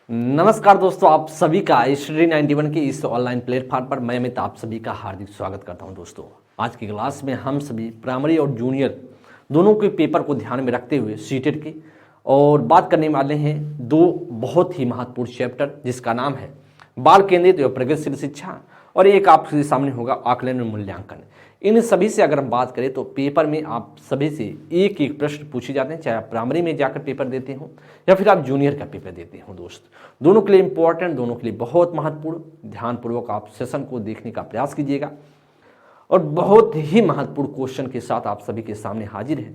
नमस्कार दोस्तों, आप सभी का स्टडी 91 के इस ऑनलाइन प्लेटफॉर्म पर मैं अमित आप सभी का हार्दिक स्वागत करता हूं। दोस्तों, आज की क्लास में हम सभी प्राइमरी और जूनियर दोनों के पेपर को ध्यान में रखते हुए सीटेट की और बात करने वाले हैं दो बहुत ही महत्वपूर्ण चैप्टर, जिसका नाम है बाल केंद्रित एवं प्रगतिशील शिक्षा और एक आपके सामने होगा आकलन और मूल्यांकन। इन सभी से अगर हम बात करें तो पेपर में आप सभी से एक एक प्रश्न पूछे जाते हैं, चाहे आप प्राइमरी में जाकर पेपर देते हो या फिर आप जूनियर का पेपर देते हो। दोस्त, दोनों के लिए इंपॉर्टेंट, दोनों के लिए बहुत महत्वपूर्ण। ध्यानपूर्वक आप सेशन को देखने का प्रयास कीजिएगा और बहुत ही महत्वपूर्ण क्वेश्चन के साथ आप सभी के सामने हाजिर है।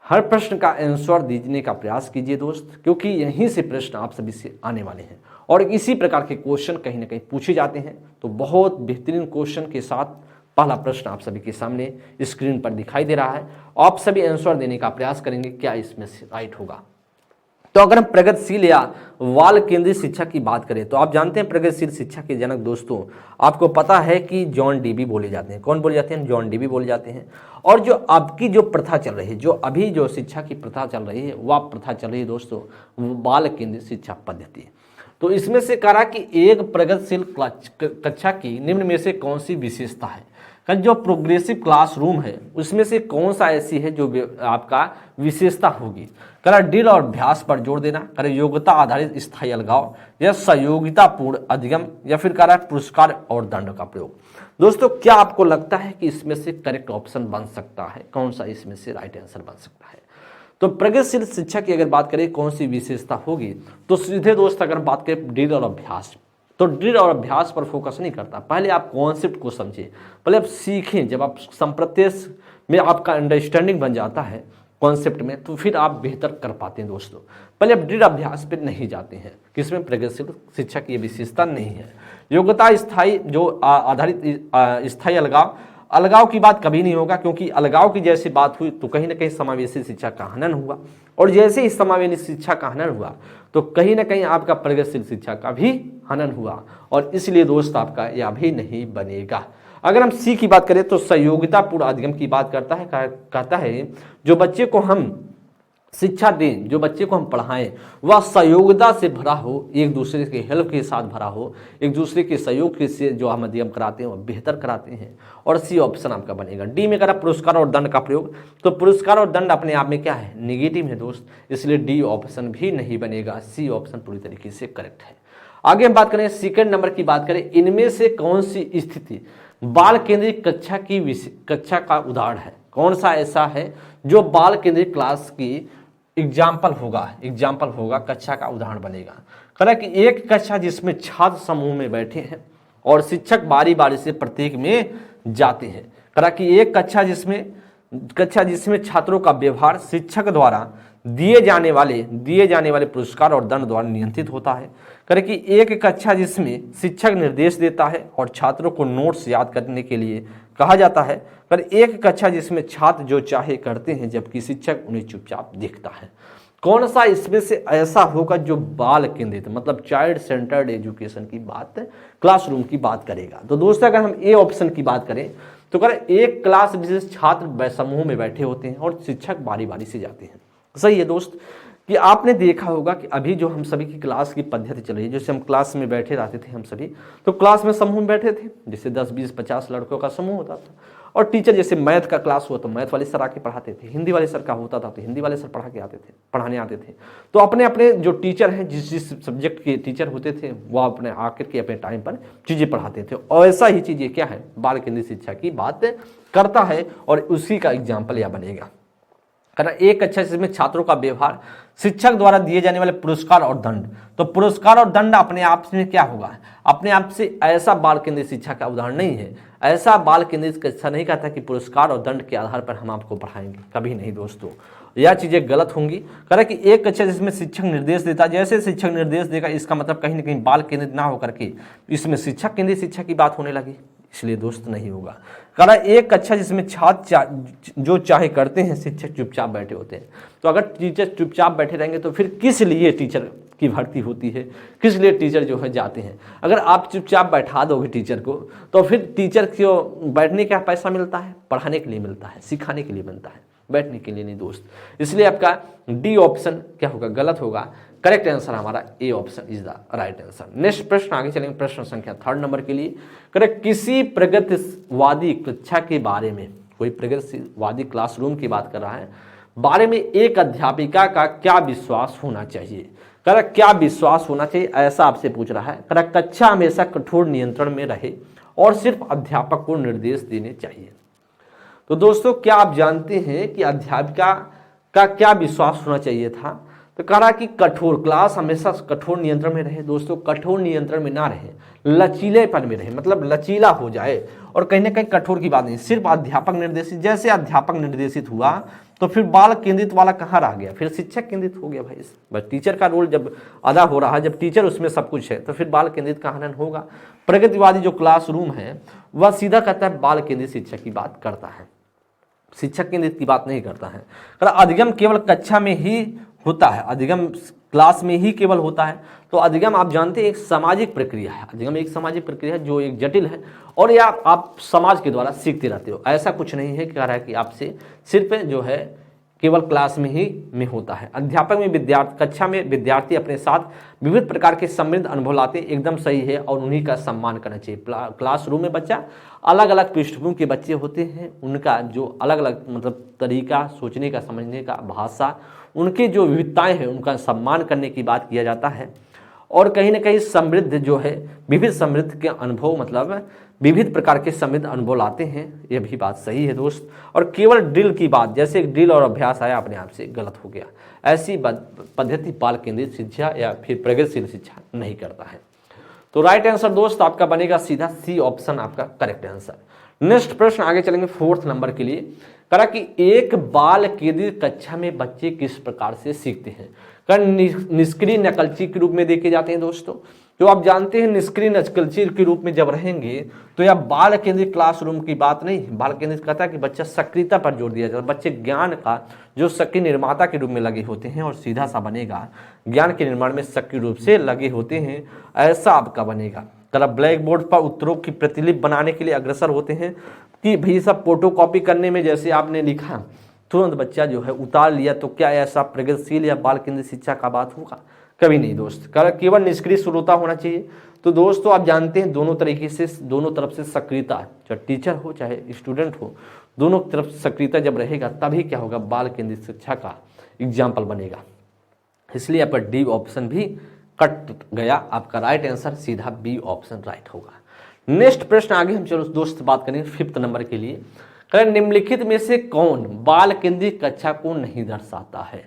हर प्रश्न का आंसर दीजने का प्रयास कीजिए दोस्त, क्योंकि यहीं से प्रश्न आप सभी से आने वाले हैं और इसी प्रकार के क्वेश्चन कहीं ना कहीं पूछे जाते हैं। तो बहुत बेहतरीन क्वेश्चन के साथ पहला प्रश्न आप सभी के सामने स्क्रीन पर दिखाई दे रहा है। आप सभी आंसर देने का प्रयास करेंगे, क्या इसमें से राइट होगा। तो अगर हम प्रगतिशील या बाल केंद्रित शिक्षा की बात करें तो आप जानते हैं प्रगतिशील शिक्षा के जनक दोस्तों, आपको पता है कि जॉन डीवी बोले जाते हैं। कौन बोले जाते हैं? जॉन डीवी बोले जाते हैं। और जो आपकी जो प्रथा चल रही है, जो अभी जो शिक्षा की प्रथा चल रही है, वह प्रथा चल रही है दोस्तों बाल केंद्रित शिक्षा पद्धति। तो इसमें से कहा कि एक प्रगतिशील कक्षा की निम्न में से कौन सी विशेषता है। जो प्रोग्रेसिव क्लासरूम है उसमें से कौन सा ऐसी है जो आपका विशेषता होगी। करा ड्रिल और अभ्यास पर जोर देना, करा योग्यता आधारित स्थायी अलगाव या सहयोगितापूर्ण अधिगम, या फिर करा पुरस्कार और दंड का प्रयोग। दोस्तों, क्या आपको लगता है कि इसमें से करेक्ट ऑप्शन बन सकता है? कौन सा इसमें से राइट आंसर बन सकता है? तो प्रगतिशील शिक्षा की अगर बात करें कौन सी विशेषता होगी, तो सीधे दोस्त अगर बात करें ड्रिल और अभ्यास, तो ड्रिल और अभ्यास पर फोकस नहीं करता। पहले आप कॉन्सेप्ट को समझिए, पहले आप सीखें। जब आप संप्रत्यय में आपका अंडरस्टैंडिंग बन जाता है कॉन्सेप्ट में, तो फिर आप बेहतर कर पाते हैं। दोस्तों, पहले आप ड्रिल अभ्यास पे नहीं जाते हैं, किसमें? प्रगतिशील शिक्षा की विशेषता नहीं है। योग्यता स्थायी जो आधारित स्थायी अलगाव की बात कभी नहीं होगा, क्योंकि अलगाव की जैसी बात हुई तो कहीं ना कहीं समावेशी शिक्षा का हनन हुआ, और जैसे ही समावेशी शिक्षा का हनन हुआ तो कहीं ना कहीं आपका प्रगतिशील शिक्षा का भी हनन हुआ, और इसलिए दोस्त आपका यह भी नहीं बनेगा। अगर हम सी की बात करें तो सहयोगितापूर्ण अधिगम की बात करता है। कहता है जो बच्चे को हम शिक्षा दें, जो बच्चे को हम पढ़ाएं, वह सहयोगिता से भरा हो, एक दूसरे के हेल्प के साथ भरा हो, एक दूसरे के सहयोग से जो हम अध्ययन कराते हैं वह बेहतर कराते हैं, और सी ऑप्शन आपका बनेगा। डी में करा पुरस्कार और दंड का प्रयोग, तो पुरस्कार और दंड अपने आप में क्या है? नेगेटिव है दोस्त, इसलिए डी ऑप्शन भी नहीं बनेगा। सी ऑप्शन पूरी तरीके से करेक्ट है। आगे हम बात करें सेकेंड नंबर की बात करें, इनमें से कौन सी स्थिति बाल केंद्रित कक्षा का उदाहरण है? कौन सा ऐसा है जो बाल केंद्रित क्लास की एग्जाम्पल होगा, कक्षा का उदाहरण बनेगा। कह कि एक कक्षा जिसमें छात्र समूह में बैठे हैं और शिक्षक बारी बारी से प्रत्येक में जाते हैं। कह कि एक कक्षा जिसमें छात्रों का व्यवहार शिक्षक द्वारा दिए जाने वाले पुरस्कार और दंड द्वारा नियंत्रित होता है। कह कि एक कक्षा जिसमें शिक्षक निर्देश देता है और छात्रों को नोट्स याद करने के लिए कहा जाता है। पर एक कक्षा जिसमें छात्र जो चाहे करते हैं जबकि शिक्षक उन्हें चुपचाप देखता है। कौन सा इसमें से ऐसा होगा जो बाल केंद्रित मतलब चाइल्ड सेंटर्ड एजुकेशन की बात, क्लासरूम की बात करेगा? तो दोस्तों, अगर हम ए ऑप्शन की बात करें तो करें एक क्लास जिस छात्र समूह में बैठे होते हैं और शिक्षक बारी बारी से जाते हैं। सही है दोस्त, कि आपने देखा होगा कि अभी जो हम सभी की क्लास की पद्धति चल रही है, जैसे हम क्लास में बैठे रहते थे हम सभी, तो क्लास में समूह में बैठे थे, जैसे 10, 20, 50 लड़कों का समूह होता था, और टीचर जैसे मैथ का क्लास हुआ तो मैथ वाले सर आके पढ़ाते थे, हिंदी वाले सर का होता था तो हिंदी वाले सर पढ़ाने आते थे। तो अपने अपने जो टीचर हैं, जिस सब्जेक्ट के टीचर होते थे, वह अपने आकर के अपने टाइम पर चीज़ें पढ़ाते थे। और ऐसा ही चीज़ें क्या है, बाल केंद्रित शिक्षा की बात करता है, और उसी का एग्जाम्पल यह बनेगा। करना एक अच्छा जिसमें छात्रों का व्यवहार शिक्षक द्वारा दिए जाने वाले पुरस्कार और दंड, तो पुरस्कार और दंड अपने आप में क्या होगा? अपने आप से ऐसा बाल केंद्रित शिक्षा का उदाहरण नहीं है। ऐसा बाल केंद्रित शिक्षा नहीं कहता कि पुरस्कार और दंड के आधार पर हम आपको पढ़ाएंगे, कभी नहीं दोस्तों, यह चीजें गलत होंगी। कह कि एक अच्छा जिसमें शिक्षक निर्देश देता, जैसे शिक्षक निर्देश देगा इसका मतलब कहीं ना कहीं बाल केंद्रित ना होकर के इसमें शिक्षक केंद्रित शिक्षा की बात होने लगी, इसलिए दोस्त नहीं होगा। कह एक अच्छा जिसमें छात्र जो चाहे करते हैं, शिक्षक चुपचाप बैठे होते हैं। तो अगर टीचर चुपचाप बैठे रहेंगे तो फिर किस लिए टीचर की भर्ती होती है, किस लिए टीचर जो है जाते हैं? अगर आप चुपचाप बैठा दोगे टीचर को, तो फिर टीचर को बैठने का पैसा मिलता है, पढ़ाने के लिए मिलता है, सिखाने के लिए मिलता है, बैठने के लिए नहीं दोस्त। इसलिए आपका डी ऑप्शन क्या होगा? गलत होगा। करेक्ट आंसर हमारा A option is the right answer. Next प्रश्न आगे चलेंगे, प्रश्न संख्या 3 नंबर के लिए। करेक्ट, किसी प्रगतिवादी कक्षा के बारे में, कोई प्रगतिवादी क्लासरूम की बात कर रहा है, बारे में एक अध्यापिका का क्या विश्वास होना चाहिए। करेक्ट, क्या विश्वास होना चाहिए ऐसा आपसे पूछ रहा है। करेक्ट, कक्षा हमेशा कठोर नियंत्रण में रहे और सिर्फ अध्यापक को निर्देश देने चाहिए। तो दोस्तों क्या आप जानते हैं कि अध्यापिका का क्या विश्वास होना चाहिए था। तो कह रहा कि कठोर, क्लास हमेशा कठोर नियंत्रण में रहे। दोस्तों कठोर नियंत्रण में ना रहे, लचीलेपन में रहे, मतलब लचीला हो जाए। और कहीं ना कहीं कठोर की बात नहीं, सिर्फ अध्यापक निर्देशित। जैसे अध्यापक निर्देशित हुआ तो फिर बाल केंद्रित वाला कहाँ रह गया, फिर शिक्षक केंद्रित हो गया भाई। बस टीचर का रोल जब अदा हो रहा है, जब टीचर उसमें सब कुछ है, तो फिर बाल केंद्रित का हनन होगा। प्रगतिवादी जो क्लासरूम है वह सीधा कहता है बाल केंद्रित शिक्षा की बात करता है, शिक्षक केंद्रित की बात नहीं करता है। अधिगम केवल कक्षा में ही होता है, अधिगम क्लास में ही केवल होता है। तो अधिगम आप जानते हैं एक सामाजिक प्रक्रिया है, अधिगम एक सामाजिक प्रक्रिया है जो एक जटिल है और या आप समाज के द्वारा सीखते रहते हो। ऐसा कुछ नहीं है कह रहा है कि आपसे सिर्फ जो है केवल क्लास में ही होता है। अध्यापक में विद्यार्थी, कक्षा में विद्यार्थी अपने साथ विविध प्रकार के समृद्ध अनुभव लाते, एकदम सही है और उन्हीं का सम्मान करना चाहिए। क्लासरूम में बच्चा अलग अलग पृष्ठभूमि के बच्चे होते हैं, उनका जो अलग अलग मतलब तरीका सोचने का, समझने का, भाषा, उनके जो विविधताएं हैं उनका सम्मान करने की बात किया जाता है। और कहीं ना कहीं समृद्ध जो है, विविध समृद्ध के अनुभव, मतलब विविध प्रकार के समृद्ध अनुभव लाते हैं, यह भी बात सही है दोस्त। और केवल ड्रिल की बात, जैसे एक ड्रिल और अभ्यास आया अपने आप से गलत हो गया, ऐसी पद्धति बाल केंद्रित शिक्षा या फिर प्रगतिशील शिक्षा नहीं करता है। तो राइट आंसर दोस्त आपका बनेगा सीधा सी ऑप्शन आपका करेक्ट आंसर। नेक्स्ट प्रश्न आगे चलेंगे 4th नंबर के लिए। कहा कि एक बाल केंद्रित कक्षा में बच्चे किस प्रकार से सीखते हैं। निष्क्रिय नकलची के रूप में देखे जाते हैं दोस्तों। जो आप जानते हैं निष्क्रिय नकलची के रूप में जब रहेंगे तो यह बाल केंद्रित क्लासरूम की बात नहीं। बाल केंद्रित कहता है कि बच्चा सक्रियता पर जोर दिया जाता है, बच्चे ज्ञान का जो सक्रिय निर्माता के रूप में लगे होते हैं और सीधा सा बनेगा ज्ञान के निर्माण में सक्रिय रूप से लगे होते हैं, ऐसा आपका बनेगा। कल ब्लैक बोर्ड पर उत्तरों की प्रतिलिपि बनाने के लिए अग्रसर होते हैं कि भाई सब फोटो कॉपी करने में जैसे आपने लिखा तुरंत बच्चा जो है उतार लिया, तो क्या ऐसा प्रगतिशील या बाल केंद्रित शिक्षा का बात होगा? कभी नहीं दोस्त। केवल निष्क्रिय श्रोता होना चाहिए। तो दोस्तों आप जानते हैं दोनों तरीके से, दोनों तरफ से सक्रियता, चाहे टीचर हो चाहे स्टूडेंट हो, दोनों तरफ सक्रियता जब रहेगा तभी क्या होगा, बाल केंद्रित शिक्षा का एग्जाम्पल बनेगा। इसलिए आपका डी ऑप्शन भी कट गया, आपका राइट आंसर सीधा बी ऑप्शन राइट होगा। नेक्स्ट प्रश्न आगे हम चलो दोस्त बात करेंगे 5th नंबर के लिए। करेक्ट, निम्नलिखित में से कौन बाल केंद्रित कक्षा को नहीं दर्शाता है।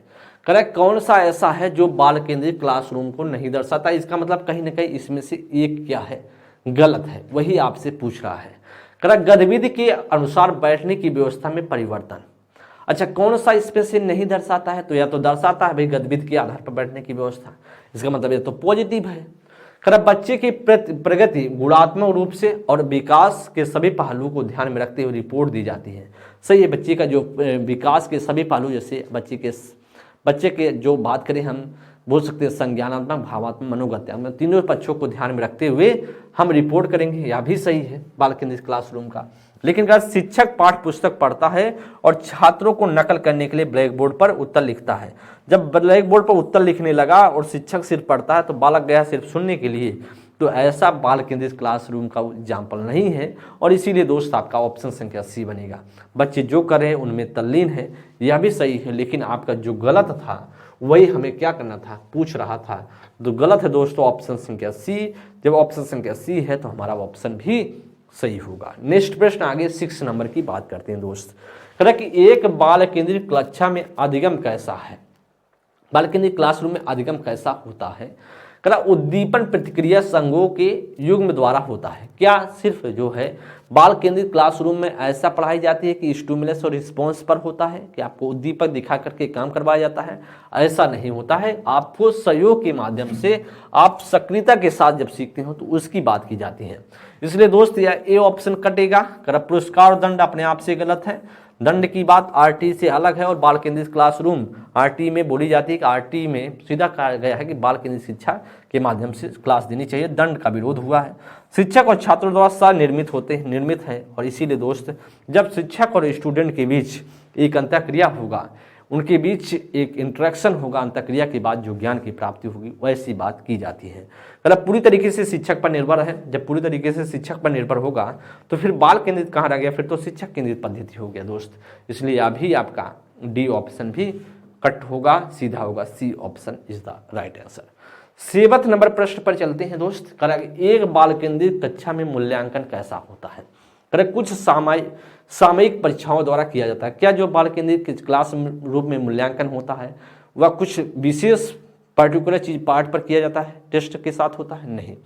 करेक्ट, कौन सा ऐसा है जो बाल केंद्रित क्लासरूम को नहीं दर्शाता। इसका मतलब कहीं ना कहीं इसमें से एक क्या है, गलत है, वही आपसे पूछ रहा है। करेक्ट, गतिविधि के अनुसार बैठने की व्यवस्था में परिवर्तन। अच्छा, कौन सा इसमें से नहीं दर्शाता है? तो या तो दर्शाता है भाई गतिविधि के आधार पर बैठने की व्यवस्था, इसका मतलब ये तो पॉजिटिव है। करेक्ट, बच्चे की प्रगति गुणात्मक रूप से और विकास के सभी पहलुओं को ध्यान में रखते हुए रिपोर्ट दी जाती है। सही है, बच्चे का जो विकास के सभी पहलू, जैसे बच्चे के जो बात करें हम बोल सकते हैं संज्ञानात्मक, भावात्मक, मनोगत्यात्मक, तीनों पक्षों को ध्यान में रखते हुए हम रिपोर्ट करेंगे, यह भी सही है बाल केंद्रित क्लासरूम का। लेकिन अगर शिक्षक पाठ पुस्तक पढ़ता है और छात्रों को नकल करने के लिए ब्लैक बोर्ड पर उत्तर लिखता है, जब ब्लैक बोर्ड पर उत्तर लिखने लगा और शिक्षक सिर्फ पढ़ता है तो बालक गया सिर्फ सुनने के लिए, तो ऐसा बाल केंद्रित क्लासरूम का एग्जाम्पल नहीं है। और इसीलिए दोस्त आपका ऑप्शन संख्या सी बनेगा। बच्चे जो कर रहे हैं उनमें तल्लीन है, यह भी सही है, लेकिन आपका जो गलत था वही हमें क्या करना था, पूछ रहा था। तो गलत है दोस्तों ऑप्शन संख्या सी। जब ऑप्शन संख्या सी है तो हमारा ऑप्शन भी सही होगा। नेक्स्ट प्रश्न आगे 6 नंबर की बात करते हैं दोस्त। कह कि एक बाल केंद्रित कक्षा में अधिगम कैसा है, बाल केंद्रित क्लासरूम में अधिगम कैसा होता है। कह उद्दीपन प्रतिक्रिया संघों के युग्म द्वारा होता है। क्या सिर्फ जो है बाल केंद्रित क्लासरूम में ऐसा पढ़ाई जाती है कि स्टिमुलस और रिस्पॉन्स पर होता है कि आपको उद्दीपक दिखा करके काम करवाया जाता है? ऐसा नहीं होता है। आपको सहयोग के माध्यम से आप सक्रियता के साथ जब सीखते हो तो उसकी बात की जाती है। इसलिए दोस्त यह ए ऑप्शन कटेगा। पुरस्कार और दंड अपने आप से गलत है। दंड की बात आरटी से अलग है और बाल केंद्रित क्लासरूम आरटी में बोली जाती है कि आरटी में सीधा कहा गया है कि बाल केंद्रित शिक्षा के माध्यम से क्लास देनी चाहिए। दंड का विरोध हुआ है। शिक्षक और छात्रों द्वारा सह निर्मित है और इसीलिए दोस्त जब शिक्षक और स्टूडेंट के बीच एक अंतःक्रिया होगा उनके बीच एक इंटरेक्शन होगा, अंतःक्रिया के बाद जो ज्ञान की प्राप्ति होगी वैसी बात की जाती है। मतलब पूरी तरीके से शिक्षक पर निर्भर है। जब पूरी तरीके से शिक्षक पर निर्भर होगा तो फिर बाल केंद्रित कहाँ रह गया, फिर तो शिक्षक केंद्रित पद्धति हो गया दोस्त। इसलिए अभी आपका डी ऑप्शन भी कट होगा, सीधा होगा, C option is the right answer. 7 number प्रश्न पर चलते हैं दोस्त। एक बाल केंद्रित कक्षा में मूल्यांकन कैसा होता है? कुछ सामयिक परीक्षाओं द्वारा किया जाता है। क्या जो बाल केंद्रित क्लास रूप में मूल्यांकन होता है वह कुछ विशेष पर्टिकुलर चीज पार्ट पर किया जाता है, टेस्ट के साथ होता है? नहीं।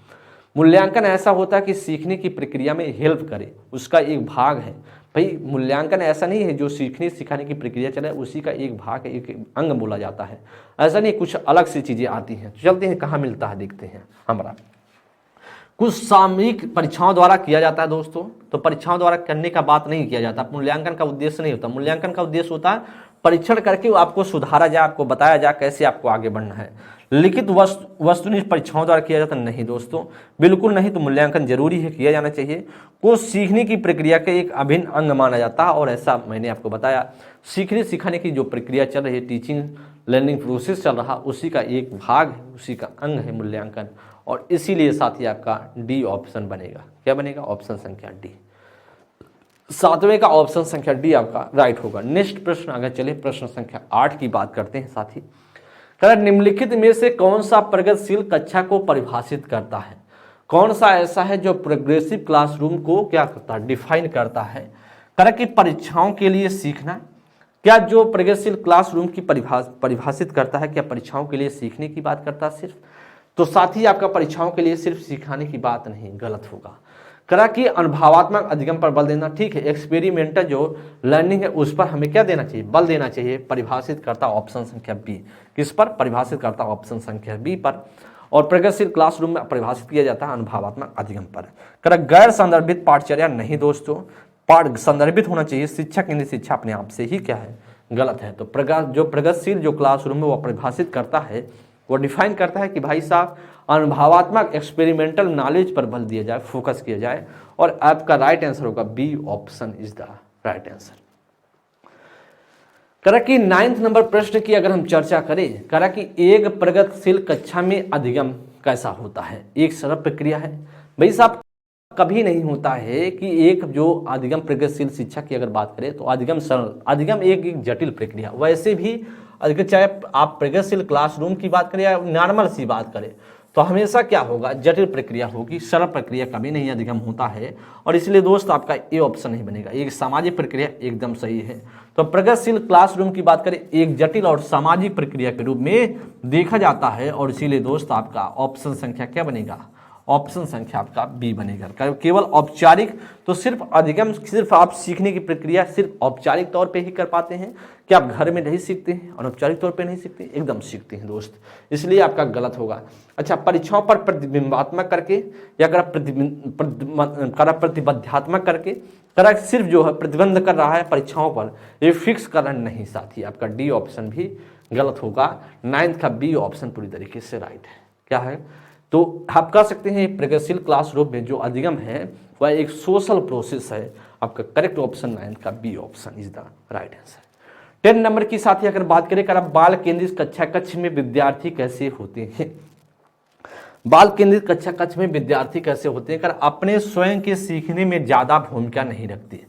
मूल्यांकन ऐसा होता है कि सीखने की प्रक्रिया में हेल्प करे, उसका एक भाग है। भाई मूल्यांकन ऐसा नहीं है जो सीखने सिखाने की प्रक्रिया चले उसी का एक भाग है, एक अंग बोला जाता है। ऐसा नहीं, कुछ अलग सी चीजें आती हैं। तो चलते हैं कहाँ मिलता है, देखते हैं। हमारा कुछ सामयिक परीक्षाओं द्वारा किया जाता है दोस्तों। तो परीक्षाओं द्वारा करने का बात नहीं किया जाता, मूल्यांकन का उद्देश्य नहीं होता। मूल्यांकन का उद्देश्य होता है परीक्षण करके आपको सुधारा जाए, आपको बताया जाए कैसे आपको आगे बढ़ना है। लिखित वस्तुनिष्ठ परीक्षाओं द्वारा किया जाता नहीं दोस्तों, बिल्कुल नहीं। तो मूल्यांकन जरूरी है, किया जाना चाहिए। को सीखने की प्रक्रिया के एक अभिन्न अंग माना जाता है और ऐसा मैंने आपको बताया। सीखने सिखाने की जो प्रक्रिया चल रही है, टीचिंग लर्निंग प्रोसेस चल रहा, उसी का एक भाग है, उसी का अंग है मूल्यांकन। और इसीलिए साथी आपका डी ऑप्शन बनेगा। क्या बनेगा? ऑप्शन संख्या डी। 7वें का ऑप्शन संख्या डी आपका राइट होगा। नेक्स्ट प्रश्न आगे चले, प्रश्न संख्या 8 की बात करते हैं साथी। निम्नलिखित में से कौन सा प्रगतिशील कक्षा को परिभाषित करता है? कौन सा ऐसा है जो प्रोग्रेसिव क्लासरूम को क्या करता है, डिफाइन करता है? कि परीक्षाओं के लिए सीखना। क्या जो प्रगतिशील क्लासरूम की परिभाषित करता है, क्या परीक्षाओं के लिए सीखने की बात करता है सिर्फ? तो साथ ही आपका परीक्षाओं के लिए सिर्फ सिखाने की बात नहीं, गलत होगा। कि अनुभवात्मक अधिगम पर बल देना, ठीक है। एक्सपेरिमेंटल जो लर्निंग है उस पर हमें क्या देना चाहिए, बल देना चाहिए। परिभाषित करता ऑप्शन संख्या बी। किस पर परिभाषित करता? ऑप्शन संख्या बी पर। और प्रगतिशील क्लासरूम में परिभाषित किया जाता है अनुभवात्मक अधिगम पर। गैर संदर्भित पाठचर्या नहीं दोस्तों, पाठ संदर्भित होना चाहिए। शिक्षा केंद्रित शिक्षा अपने आप से ही क्या है, गलत है। तो जो प्रगतिशील जो क्लासरूम है वो परिभाषित करता है, वो डिफाइन करता है कि भाई साहब अनुभवात्मक एक्सपेरिमेंटल नॉलेज पर बल दिया जाए, फोकस किया जाए। और आपका राइट आंसर होगा B option is the right answer. कि 9th नंबर प्रश्न की अगर हम चर्चा करें, कि एक प्रगतिशील कक्षा में अधिगम कैसा होता है? एक सरल प्रक्रिया है। भाई साहब कभी नहीं होता है कि एक जो अधिगम प्रगतिशील शिक्षा की अगर बात करें तो अधिगम सरल, अधिगम एक जटिल प्रक्रिया। वैसे भी चाहे आप प्रगतिशील क्लासरूम की बात करें या नॉर्मल सी बात करें तो हमेशा क्या होगा, जटिल प्रक्रिया होगी, सरल प्रक्रिया कभी नहीं अधिगम होता है। और इसलिए दोस्त आपका ए ऑप्शन नहीं बनेगा। एक सामाजिक प्रक्रिया एकदम सही है। तो प्रगतिशील क्लासरूम की बात करें एक जटिल और सामाजिक प्रक्रिया के रूप में देखा जाता है। और इसीलिए दोस्त आपका ऑप्शन संख्या क्या बनेगा? ऑप्शन संख्या आपका बी बनेगा। केवल औपचारिक तो सिर्फ अधिगम, सिर्फ आप सीखने की प्रक्रिया सिर्फ औपचारिक तौर पे ही कर पाते हैं। क्या आप घर में नहीं सीखते हैं, अनौपचारिक तौर पे नहीं सीखते? एकदम सीखते हैं दोस्त, इसलिए आपका गलत होगा। अच्छा, परीक्षाओं पर प्रतिबिंबात्मक करके या अगर प्रतिबद्धात्मक करके सिर्फ जो है प्रतिबंध कर रहा है परीक्षाओं पर, ये फिक्स करना नहीं साथी। आपका डी ऑप्शन भी गलत होगा। 9th का बी ऑप्शन पूरी तरीके से राइट है। क्या है? तो आप कह सकते हैं प्रगतिशील क्लासरूम में जो अधिगम है वह एक सोशल प्रोसेस है। आपका करेक्ट ऑप्शन 9th का B option is the right answer. 10 number की साथी अगर बात करें, बाल केंद्रित कक्षा कक्ष में विद्यार्थी कैसे होते हैं? बाल केंद्रित कक्षा कक्ष में विद्यार्थी कैसे होते हैं? अपने स्वयं के सीखने में ज्यादा भूमिका नहीं रखते।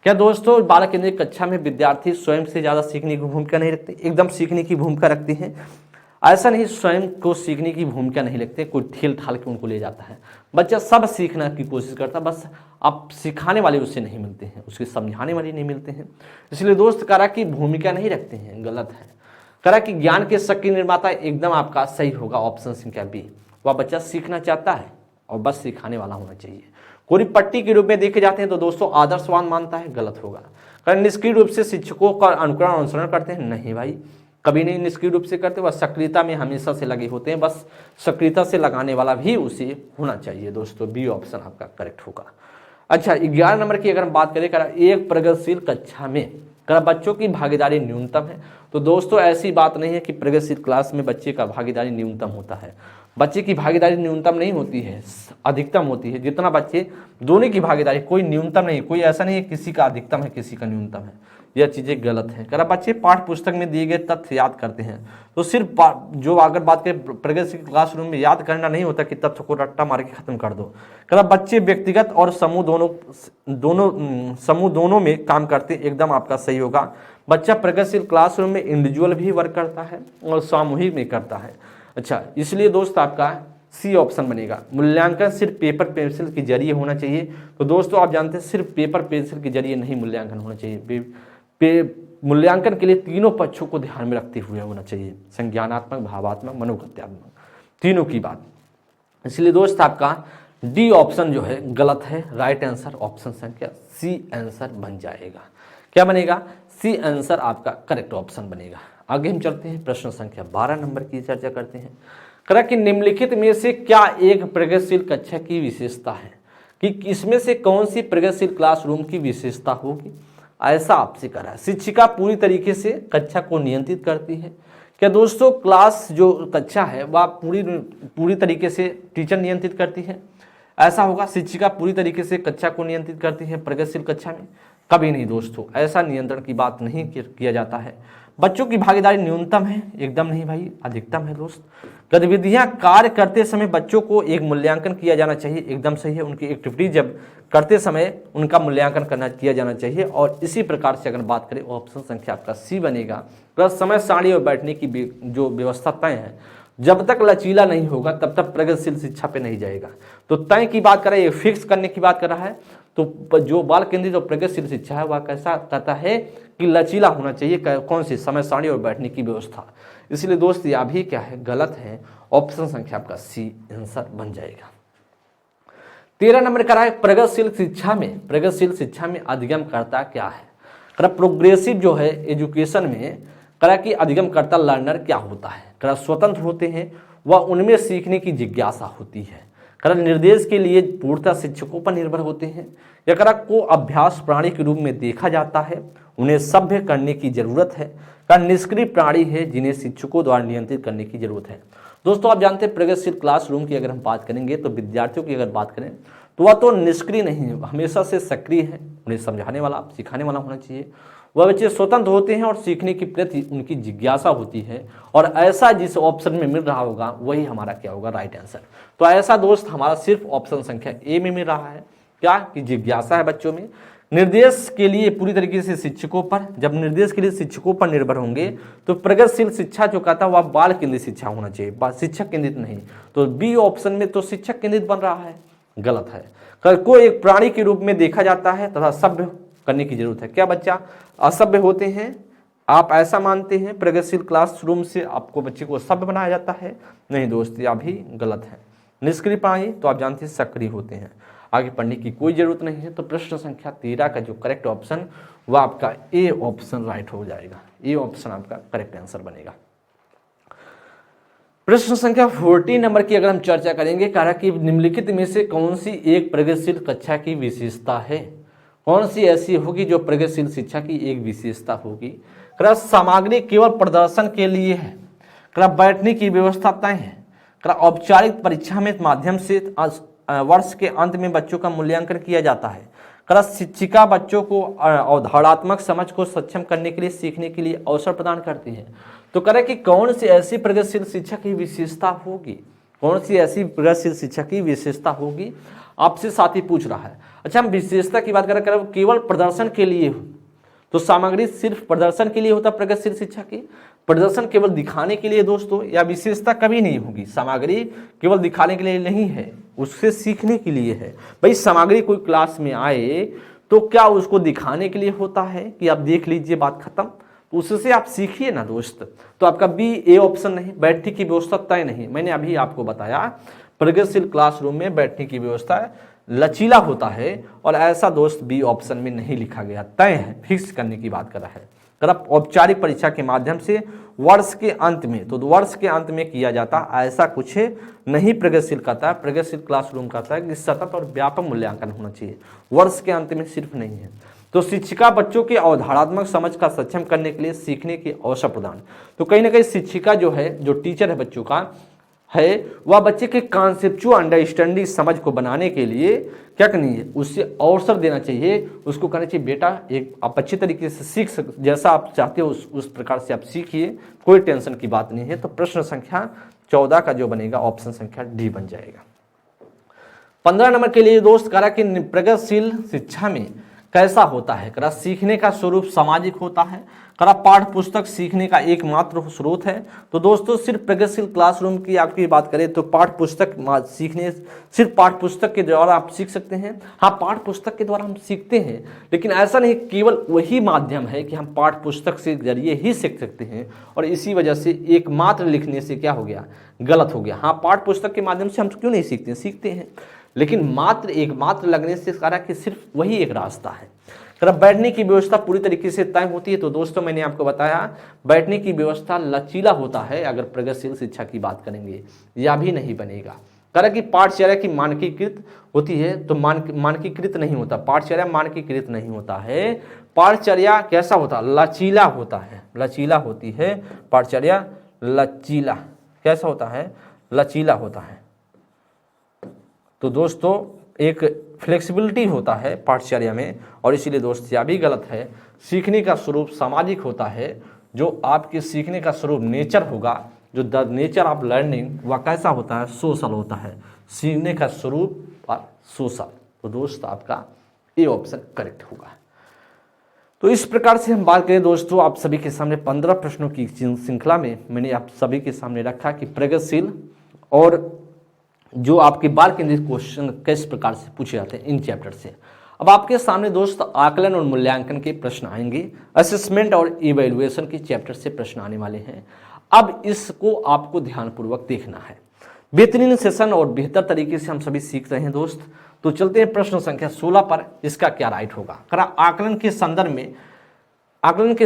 क्या दोस्तों बाल केंद्रित कक्षा में विद्यार्थी स्वयं से ज्यादा सीखने की भूमिका नहीं रखते? एकदम सीखने की भूमिका रखते हैं। ऐसा नहीं स्वयं को सीखने की भूमिका नहीं रखते, कोई ठेल ठाल के उनको ले जाता है। बच्चा सब सीखने की कोशिश करता है, बस आप सिखाने वाले उससे नहीं मिलते हैं, उसके समझाने वाले नहीं मिलते हैं। इसलिए दोस्त करा की भूमिका नहीं रखते हैं, गलत है। करा कि ज्ञान के शक्ति निर्माता एकदम आपका सही होगा ऑप्शन संख्या बी। वह बच्चा सीखना चाहता है और बस सिखाने वाला होना चाहिए। कोरी पट्टी के रूप में देखे जाते हैं तो दोस्तों आदर्शवान मानता है, गलत होगा। कारण निष्क्रिय रूप से शिक्षकों का अनुकरण अनुसरण करते हैं, नहीं भाई कभी नहीं निष्क्रिय रूप से करते, वह सक्रियता में हमेशा से लगे होते हैं। बस सक्रियता से लगाने वाला भी उसे होना चाहिए दोस्तों। बी ऑप्शन आपका करेक्ट होगा। अच्छा, 11 नंबर की अगर हम बात करें, एक प्रगतिशील कक्षा में बच्चों की भागीदारी न्यूनतम है। तो दोस्तों ऐसी बात नहीं है कि प्रगतिशील क्लास में बच्चे का भागीदारी न्यूनतम होता है। बच्चे की भागीदारी न्यूनतम नहीं होती है, अधिकतम होती है। जितना बच्चे दोनों की भागीदारी, कोई न्यूनतम नहीं, कोई ऐसा नहीं है किसी का अधिकतम है किसी का न्यूनतम है, यह चीज़ें गलत हैं। अगर बच्चे पाठ्य पुस्तक में दिए गए तथ्य याद करते हैं तो सिर्फ जो अगर बात करें प्रगतिशील क्लासरूम में याद करना नहीं होता कि तथ्य को रट्टा मार के खत्म कर दो। अगर बच्चे व्यक्तिगत और समूह दोनों में काम करते एकदम आपका सही होगा। बच्चा प्रगतिशील क्लासरूम में इंडिविजुअल भी वर्क करता है और सामूहिक में करता है। अच्छा, इसलिए दोस्त आपका सी ऑप्शन बनेगा। मूल्यांकन सिर्फ पेपर पेंसिल के जरिए होना चाहिए। तो दोस्तों आप जानते हैं सिर्फ पेपर पेंसिल के जरिए नहीं मूल्यांकन होना चाहिए। मूल्यांकन के लिए तीनों पक्षों को ध्यान में रखते हुए होना चाहिए, संज्ञानात्मक, भावात्मक, मनोगत्यात्मक, तीनों की बात। इसलिए दोस्त आपका डी ऑप्शन जो है गलत है। राइट आंसर ऑप्शन संख्या सी आंसर बन जाएगा। क्या बनेगा? सी आंसर आपका करेक्ट ऑप्शन बनेगा। आगे हम चलते हैं, प्रश्न संख्या 12 नंबर की चर्चा करते हैं। करा कि निम्नलिखित में से क्या एक प्रगतिशील कक्षा की विशेषता है, कि इसमें से कौन सी प्रगतिशील क्लासरूम की विशेषता होगी? ऐसा आपसे करा है। शिक्षिका पूरी तरीके से कक्षा को नियंत्रित करती है। क्या दोस्तों क्लास जो कक्षा है वह पूरी तरीके से टीचर नियंत्रित करती है? ऐसा होगा, शिक्षिका पूरी तरीके से कक्षा को नियंत्रित करती है प्रगतिशील कक्षा में? कभी नहीं दोस्तों, ऐसा नियंत्रण की बात नहीं किया जाता है। बच्चों की भागीदारी न्यूनतम है? एकदम नहीं भाई, अधिकतम है दोस्त। गतिविधियां कार्य करते समय बच्चों को एक मूल्यांकन किया जाना चाहिए? एकदम सही है। उनकी एक्टिविटी जब करते समय उनका मूल्यांकन किया जाना चाहिए। और इसी प्रकार से अगर बात करें ऑप्शन संख्या आपका सी बनेगा। प्लस समय सारणी और बैठने की जो व्यवस्था तय है, जब तक लचीला नहीं होगा तब तक प्रगतिशील शिक्षा पे नहीं जाएगा। तो तय की बात कर रहा है, ये फिक्स करने की बात कर रहा है। तो जो बाल केंद्रित और प्रगतिशील शिक्षा है वह कैसा कहता है कि लचीला होना चाहिए। कौन सी? समय सारणी और बैठने की व्यवस्था। इसलिए दोस्त यह भी क्या है? गलत है। ऑप्शन संख्या आपका सी आंसर बन जाएगा। 13 नंबर करा है प्रगतिशील शिक्षा में अधिगमकर्ता क्या है? करा प्रोग्रेसिव जो है एजुकेशन में करा कि अधिगमकर्ता लर्नर क्या होता है? करा स्वतंत्र होते हैं व उनमें सीखने की जिज्ञासा होती है। करा निर्देश के लिए पूर्णतः शिक्षकों पर निर्भर होते हैं। या करा को अभ्यास प्राणी के रूप में देखा जाता है, उन्हें सभ्य करने की जरूरत है। का निष्क्रिय प्राणी है जिन्हें शिक्षकों द्वारा नियंत्रित करने की जरूरत है। दोस्तों आप जानते हैं प्रगतिशील क्लासरूम की अगर हम बात करेंगे तो विद्यार्थियों की अगर बात करें तो वह तो निष्क्रिय नहीं है, हमेशा से सक्रिय है। उन्हें समझाने वाला, सिखाने वाला होना चाहिए। वह बच्चे स्वतंत्र होते हैं और सीखने के प्रति उनकी जिज्ञासा होती है। और ऐसा जिस ऑप्शन में मिल रहा होगा वही हमारा क्या होगा? Right answer. तो ऐसा दोस्त हमारा सिर्फ ऑप्शन संख्या ए में मिल रहा है। क्या कि जिज्ञासा है बच्चों में। निर्देश के लिए पूरी तरीके से शिक्षकों पर, जब निर्देश के लिए शिक्षकों पर निर्भर होंगे तो प्रगतिशील शिक्षा जो कहता है वह बाल केंद्रित शिक्षा होना चाहिए, शिक्षक केंद्रित नहीं। तो बी ऑप्शन में तो शिक्षक केंद्रित बन रहा है, गलत है। को एक प्राणी के रूप में देखा जाता है तथा सभ्य करने की जरूरत है। क्या बच्चा असभ्य होते हैं? आप ऐसा मानते हैं प्रगतिशील क्लासरूम से आपको बच्चे को सभ्य बनाया जाता है? नहीं दोस्त, यह भी गलत है। निष्क्रिय प्राणी तो आप जानते हैं सक्रिय होते हैं। आगे पढ़ने की कोई जरूरत नहीं है। तो प्रश्न संख्या 13 का जो करेक्ट ऑप्शन वह आपका ए ऑप्शन राइट हो जाएगा। ए ऑप्शन आपका करेक्ट आंसर बनेगा। प्रश्न संख्या 14 नंबर की अगर हम चर्चा करेंगे, कहा कि निम्नलिखित में से कौन सी एक प्रगतिशील कक्षा की विशेषता है? कौन सी ऐसी होगी जो प्रगतिशील शिक्षा की एक विशेषता होगी? कहा सामग्री केवल प्रदर्शन के लिए है। कहा बैठने की व्यवस्था तय है। कहा औपचारिक परीक्षा में माध्यम से वर्ष के अंत में बच्चों का मूल्यांकन किया जाता है। कहा शिक्षिका बच्चों को अवधारणात्मक समझ को सक्षम करने के लिए सीखने के लिए अवसर प्रदान करती है। तो करें कि कौन सी ऐसी प्रगतिशील शिक्षा की विशेषता होगी? कौन सी ऐसी प्रगतिशील शिक्षा की विशेषता होगी? आपसे साथी पूछ रहा है। अच्छा, हम विशेषता की बात करें केवल प्रदर्शन के लिए हो तो सामग्री सिर्फ प्रदर्शन के लिए होता प्रगतिशील शिक्षा की? प्रदर्शन केवल दिखाने के लिए दोस्तों, या विशेषता कभी नहीं होगी। सामग्री केवल दिखाने के लिए नहीं है, उससे सीखने के लिए है। भाई सामग्री कोई क्लास में आए तो क्या उसको दिखाने के लिए होता है कि आप देख लीजिए बात खत्म? तो उससे आप सीखिए ना दोस्त। तो आपका बी ए ऑप्शन नहीं, बैठने की व्यवस्था तय नहीं। मैंने अभी आपको बताया प्रगतिशील क्लासरूम में बैठने की व्यवस्था लचीला होता है और ऐसा दोस्त बी ऑप्शन में नहीं लिखा गया, तय है, फिक्स करने की बात कर रहा है। अगर औपचारिक परीक्षा के माध्यम से वर्ष के अंत में, तो वर्ष के अंत में किया जाता, ऐसा कुछ नहीं प्रगतिशील कहता है। प्रगतिशील क्लासरूम कहता है कि सतत और व्यापक मूल्यांकन होना चाहिए, वर्ष के अंत में सिर्फ नहीं है। तो शिक्षिका बच्चों की अवधारणात्मक समझ का सक्षम करने के लिए सीखने के अवसर प्रदान। तो कहीं ना कहीं शिक्षिका जो है, जो टीचर है बच्चों का, है वह बच्चे के कॉन्सेप्चुअल अंडरस्टैंडिंग समझ को बनाने के लिए क्या करनी है, उससे अवसर देना चाहिए। उसको कहना चाहिए बेटा एक आप अच्छे तरीके से सीख जैसा आप चाहते हो उस प्रकार से आप सीखिए, कोई टेंशन की बात नहीं है। तो प्रश्न संख्या 14 का जो बनेगा ऑप्शन संख्या डी बन जाएगा। 15 नंबर के लिए दोस्त करा कि प्रगतिशील शिक्षा में कैसा होता है, करा सीखने का स्वरूप सामाजिक होता है, करा पाठ्य पुस्तक सीखने का एकमात्र स्रोत है। तो दोस्तों सिर्फ प्रगतिशील क्लासरूम की आपकी बात करें तो पाठ्य पुस्तक सीखने सिर्फ पाठ्य पुस्तक के द्वारा आप सीख सकते हैं। हाँ, पाठ्य पुस्तक के द्वारा हम सीखते हैं, लेकिन ऐसा नहीं केवल वही माध्यम है कि हम पाठ्य पुस्तक से जरिए ही सीख सकते हैं और इसी वजह से एकमात्र लिखने से क्या हो गया, गलत हो गया। हाँ, पाठ्य पुस्तक के माध्यम से हम क्यों नहीं सीखते, सीखते हैं, लेकिन मात्र एकमात्र लगने से करा कि सिर्फ वही एक रास्ता है। अगर बैठने की व्यवस्था पूरी तरीके से तय होती है तो दोस्तों मैंने आपको बताया बैठने की व्यवस्था लचीला होता है। अगर प्रगतिशील शिक्षा की बात करेंगे या भी नहीं बनेगा। करा कि पाठचर्या की मानकीकृत होती है तो मानकीकृत नहीं होता, पाठचर्या मानकीकृत नहीं होता है। पाठचर्या कैसा होता, लचीला होता है, लचीला होती है पाठचर्या, लचीला कैसा होता है, लचीला होता है। तो दोस्तों एक फ्लेक्सिबिलिटी होता है पाठचर्या में और इसीलिए दोस्त यह भी गलत है। सीखने का स्वरूप सामाजिक होता है, जो आपके सीखने का स्वरूप नेचर होगा, जो द नेचर ऑफ लर्निंग वह कैसा होता है, सोशल होता है। सीखने का स्वरूप और सोशल, तो दोस्त आपका ए ऑप्शन करेक्ट होगा। तो इस प्रकार से हम बात करें दोस्तों, आप सभी के सामने 15 प्रश्नों की श्रृंखला में मैंने आप सभी के सामने रखा कि प्रगतिशील और जो आपके बाल केंद्रित क्वेश्चन किस प्रकार से पूछे जाते हैं इन चैप्टर से। अब आपके सामने दोस्त आकलन और मूल्यांकन के प्रश्न आएंगे, असेसमेंट और इवैल्यूएशन के चैप्टर से प्रश्न आने वाले हैं। अब इसको आपको ध्यानपूर्वक देखना है। बेहतरीन सेशन और बेहतर तरीके से हम सभी सीख रहे हैं दोस्त। तो चलते हैं प्रश्न संख्या 16 पर, इसका क्या राइट होगा। आकलन के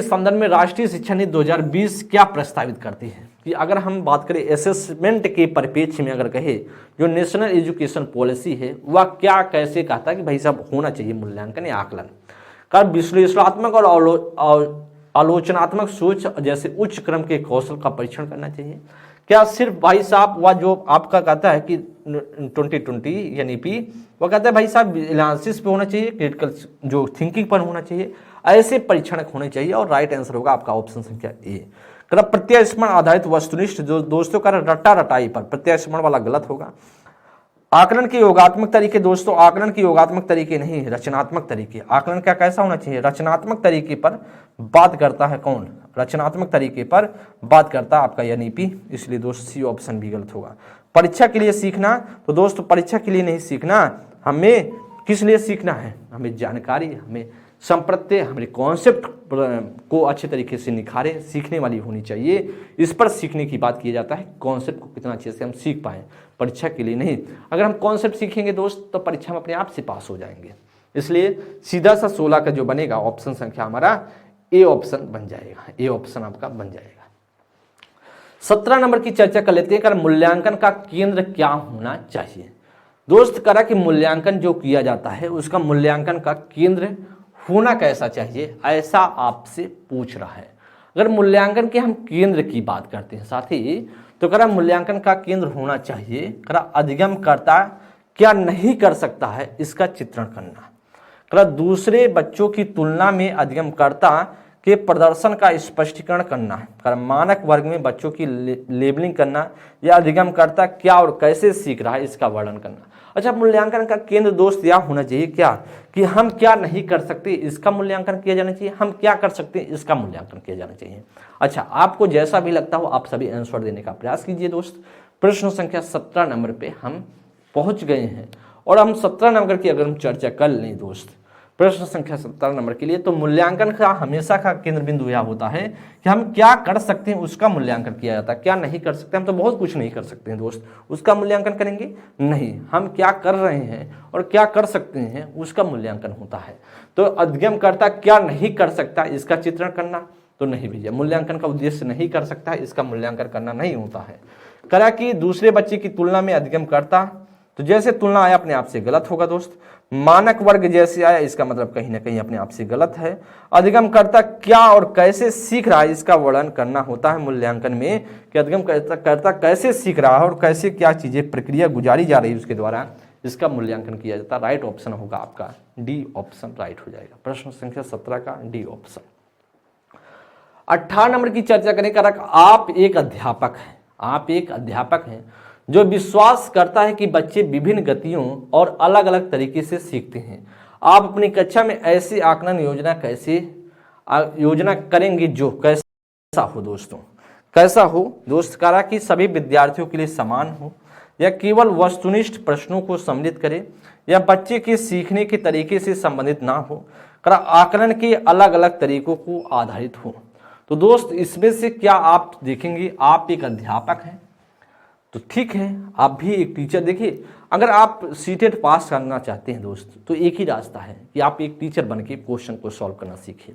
संदर्भ में राष्ट्रीय शिक्षा नीति 2020 क्या प्रस्तावित करती है कि अगर हम बात करें असेसमेंट के परिप्रेक्ष्य में, अगर कहे जो नेशनल एजुकेशन पॉलिसी है वह क्या कैसे कहता है कि भाई साहब होना चाहिए मूल्यांकन या आकलन का विश्लेषणात्मक और आलोचनात्मक सोच जैसे उच्च क्रम के कौशल का परीक्षण करना चाहिए। क्या सिर्फ भाई साहब वह जो आपका कहता है कि 2020 यानी पी वह कहता है भाई साहब एनालिसिस पे होना चाहिए, क्रिटिकल जो थिंकिंग पर होना चाहिए, ऐसे परीक्षण होने चाहिए और राइट आंसर होगा आपका ऑप्शन संख्या ए। प्रत्यास्मरण आधारित वस्तुनिष्ठ जो दोस्तों का रट्टा रटाई पर प्रत्यास्मरण वाला गलत होगा। आकलन के योगात्मक तरीके दोस्तों, आकलन के योगात्मक तरीके नहीं, रचनात्मक तरीके। आकलन क्या कैसा होना चाहिए, रचनात्मक तरीके पर बात करता है कौन, रचनात्मक तरीके पर बात करता है आपका यानी पी, इसलिए दोस्त सी ऑप्शन भी गलत होगा। परीक्षा के लिए सीखना, तो दोस्तों परीक्षा के लिए नहीं सीखना, हमें किस लिए सीखना है, हमें जानकारी, हमें संप्रत्यय, हमारे कॉन्सेप्ट को अच्छे तरीके से निखारे, सीखने वाली होनी चाहिए। इस पर सीखने की बात की जाता है, कॉन्सेप्ट को कितना अच्छे से हम सीख पाएँ, परीक्षा के लिए नहीं। अगर हम कॉन्सेप्ट सीखेंगे दोस्त तो परीक्षा में अपने आप से पास हो जाएंगे। इसलिए सीधा सा 16 का जो बनेगा ऑप्शन संख्या हमारा ए ऑप्शन बन जाएगा, ए ऑप्शन आपका बन जाएगा। 17 नंबर की चर्चा कर लेते हैं। मूल्यांकन का केंद्र क्या होना चाहिए दोस्त। करा कि मूल्यांकन जो किया जाता है उसका मूल्यांकन का केंद्र होना कैसा चाहिए, ऐसा आपसे पूछ रहा है। अगर मूल्यांकन के हम केंद्र की बात करते हैं साथी, तो करा मूल्यांकन का केंद्र होना चाहिए, करा अधिगमकर्ता क्या नहीं कर सकता है इसका चित्रण करना, करा दूसरे बच्चों की तुलना में अधिगमकर्ता के प्रदर्शन का स्पष्टीकरण करना, करा मानक वर्ग में बच्चों की लेबलिंग करना, या अधिगमकर्ता क्या और कैसे सीख रहा है इसका वर्णन करना। अच्छा, मूल्यांकन का केंद्र दोस्त यह होना चाहिए क्या कि हम क्या नहीं कर सकते इसका मूल्यांकन किया जाना चाहिए, हम क्या कर सकते हैं इसका मूल्यांकन किया जाना चाहिए। अच्छा, आपको जैसा भी लगता हो आप सभी आंसर देने का प्रयास कीजिए दोस्त। प्रश्न संख्या 17 नंबर पे हम पहुंच गए हैं और हम 17 नंबर की अगर हम चर्चा कर लें दोस्त, प्रश्न संख्या 17 नंबर के लिए, तो मूल्यांकन का हमेशा का केंद्र बिंदु यह होता है कि हम क्या कर सकते हैं उसका मूल्यांकन किया जाता है। क्या नहीं कर सकते, हम तो बहुत कुछ नहीं कर सकते हैं दोस्त, उसका मूल्यांकन करेंगे नहीं। हम क्या कर रहे हैं और क्या कर सकते हैं उसका मूल्यांकन होता है। तो अधिगमकर्ता क्या नहीं कर सकता इसका चित्रण करना, तो नहीं भैया, मूल्यांकन का उद्देश्य नहीं कर सकता इसका मूल्यांकन करना नहीं होता है। करा कि दूसरे बच्चे की तुलना में अधिगमकर्ता तो जैसे तुलना आया अपने आप से गलत होगा दोस्त। मानक वर्ग जैसे आया, इसका मतलब कहीं ना कहीं अपने आप से गलत है। अधिगमकर्ता क्या और कैसे सीख रहा है, इसका वर्णन करना होता है मूल्यांकन में कि अधिगमकर्ता कैसे सीख रहा है और कैसे क्या चीजें प्रक्रिया गुजारी जा रही है उसके द्वारा, इसका मूल्यांकन किया जाता है। राइट ऑप्शन होगा आपका डी ऑप्शन राइट हो जाएगा। प्रश्न संख्या 17 का डी ऑप्शन। 18 नंबर की चर्चा करें। आप एक अध्यापक हैं, आप एक अध्यापक हैं जो विश्वास करता है कि बच्चे विभिन्न गतियों और अलग अलग तरीके से सीखते हैं। आप अपनी कक्षा में ऐसी आकलन योजना करेंगे जो कैसा हो दोस्तों, कैसा हो दोस्त। करा कि सभी विद्यार्थियों के लिए समान हो, या केवल वस्तुनिष्ठ प्रश्नों को सम्मिलित करे, या बच्चे के सीखने के तरीके से संबंधित ना हो, करा आकलन के अलग अलग तरीकों को आधारित हो। तो दोस्त इसमें से क्या आप देखेंगे, आप एक अध्यापक हैं तो ठीक है, आप भी एक टीचर। देखिए अगर आप सीटेट पास करना चाहते हैं दोस्त तो एक ही रास्ता है कि आप एक टीचर बन के क्वेश्चन को सॉल्व करना सीखिए।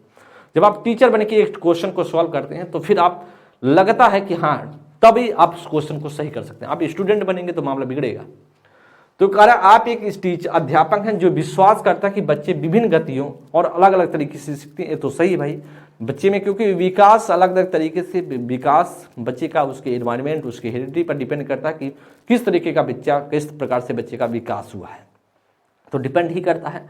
जब आप टीचर बन के एक क्वेश्चन को सॉल्व करते हैं तो फिर आप लगता है कि हाँ तभी आप उस क्वेश्चन को सही कर सकते हैं। आप स्टूडेंट बनेंगे तो मामला बिगड़ेगा। तो कह रहा आप एक टीचर अध्यापक हैं जो विश्वास करता है कि बच्चे विभिन्न गतियों और अलग अलग तरीके से सीखते हैं। तो सही है भाई, बच्चे में क्योंकि विकास अलग अलग तरीके से, विकास बच्चे का उसके एनवायरनमेंट, उसके हेरिडिटी पर डिपेंड करता है कि किस तरीके का बच्चा, किस प्रकार से बच्चे का विकास हुआ है, तो डिपेंड ही करता है।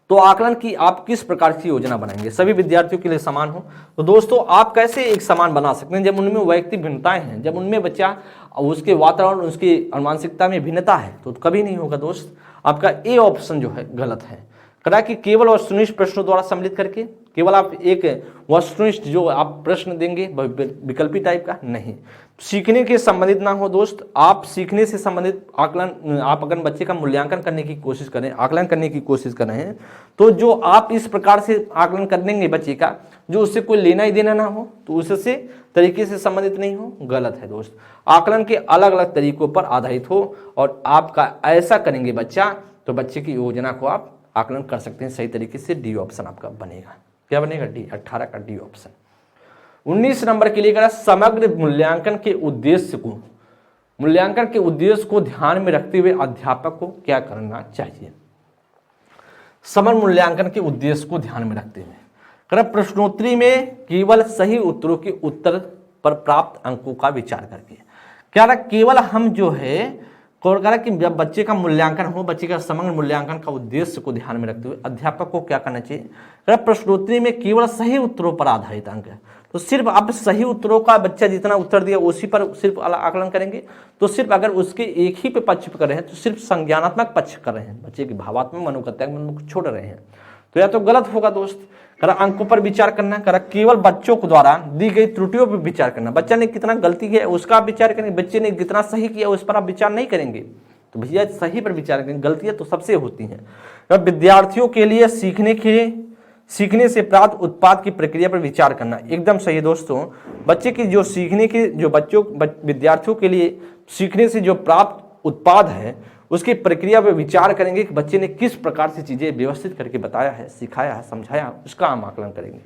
तो आकलन की आप किस प्रकार की योजना बनाएंगे, सभी विद्यार्थियों के लिए समान हो। तो दोस्तों आप कैसे एक समान बना सकते हैं जब उनमें वैयक्तिक भिन्नताएं हैं, जब उनमें बच्चा उसके वातावरण, उसकी मानसिकता में भिन्नता है, तो कभी नहीं होगा दोस्त। आपका ए ऑप्शन जो है गलत है। करा कि केवल वस्तुनिष्ठ प्रश्नों द्वारा सम्मिलित करके, केवल आप एक वस्तुनिष्ठ जो आप प्रश्न देंगे विकल्पी टाइप का नहीं, सीखने के संबंधित ना हो दोस्त। आप सीखने से संबंधित आकलन, आप अगर बच्चे का मूल्यांकन करने की कोशिश करें, आकलन करने की कोशिश कर रहे हैं, तो जो आप इस प्रकार से आकलन कर देंगे बच्चे का जो उससे कोई लेना ही देना ना हो, तो उससे तरीके से संबंधित नहीं हो, गलत है दोस्त। आकलन के अलग अलग तरीकों पर आधारित हो और आपका ऐसा करेंगे बच्चा, तो बच्चे की योजना को आप आकलन कर सकते हैं सही तरीके से। डी ऑप्शन आपका बनेगा। क्या बनेगा? डी, 18 का डी ऑप्शन। 19 नंबर के लिए कहा समग्र मूल्यांकन के उद्देश्य को ध्यान में रखते हुए अध्यापक को क्या करना चाहिए। समग्र मूल्यांकन के उद्देश्य को ध्यान में रखते हुए कह प्रश्नोत्तरी में केवल सही उत्तरों के उत्तर पर प्राप्त अंकों का विचार करके, क्या रहा केवल हम जो है कह कि जब बच्चे का मूल्यांकन हो, बच्चे का समग्र मूल्यांकन का उद्देश्य को ध्यान में रखते हुए अध्यापक को क्या करना चाहिए। प्रश्नोत्तरी में केवल सही उत्तरों पर आधारित अंक है, तो सिर्फ आप सही उत्तरों का बच्चा जितना उत्तर दिया उसी पर सिर्फ आकलन करेंगे। तो सिर्फ अगर उसके एक ही पे पक्ष कर रहे हैं तो सिर्फ संज्ञानात्मक पक्ष कर रहे हैं, बच्चे के भावात्मक मनोगत्यात्मक मन को छोड़ रहे हैं, तो या तो गलत होगा दोस्त। करा अंकों पर विचार करना, करा केवल बच्चों को द्वारा दी गई त्रुटियों पर विचार करना, बच्चा ने कितना गलती किया उसका आप विचार करेंगे, बच्चे ने कितना सही किया उस पर आप विचार नहीं करेंगे। तो भैया सही पर विचार करेंगे, गलतियां तो सबसे होती हैं। विद्यार्थियों के लिए सीखने से प्राप्त उत्पाद की प्रक्रिया पर विचार करना, एकदम सही है दोस्तों। बच्चे की जो सीखने के जो विद्यार्थियों के लिए सीखने से जो प्राप्त उत्पाद है उसकी प्रक्रिया पर विचार करेंगे कि बच्चे ने किस प्रकार से चीजें व्यवस्थित करके बताया है, सिखाया है, समझाया, उसका हम आकलन करेंगे।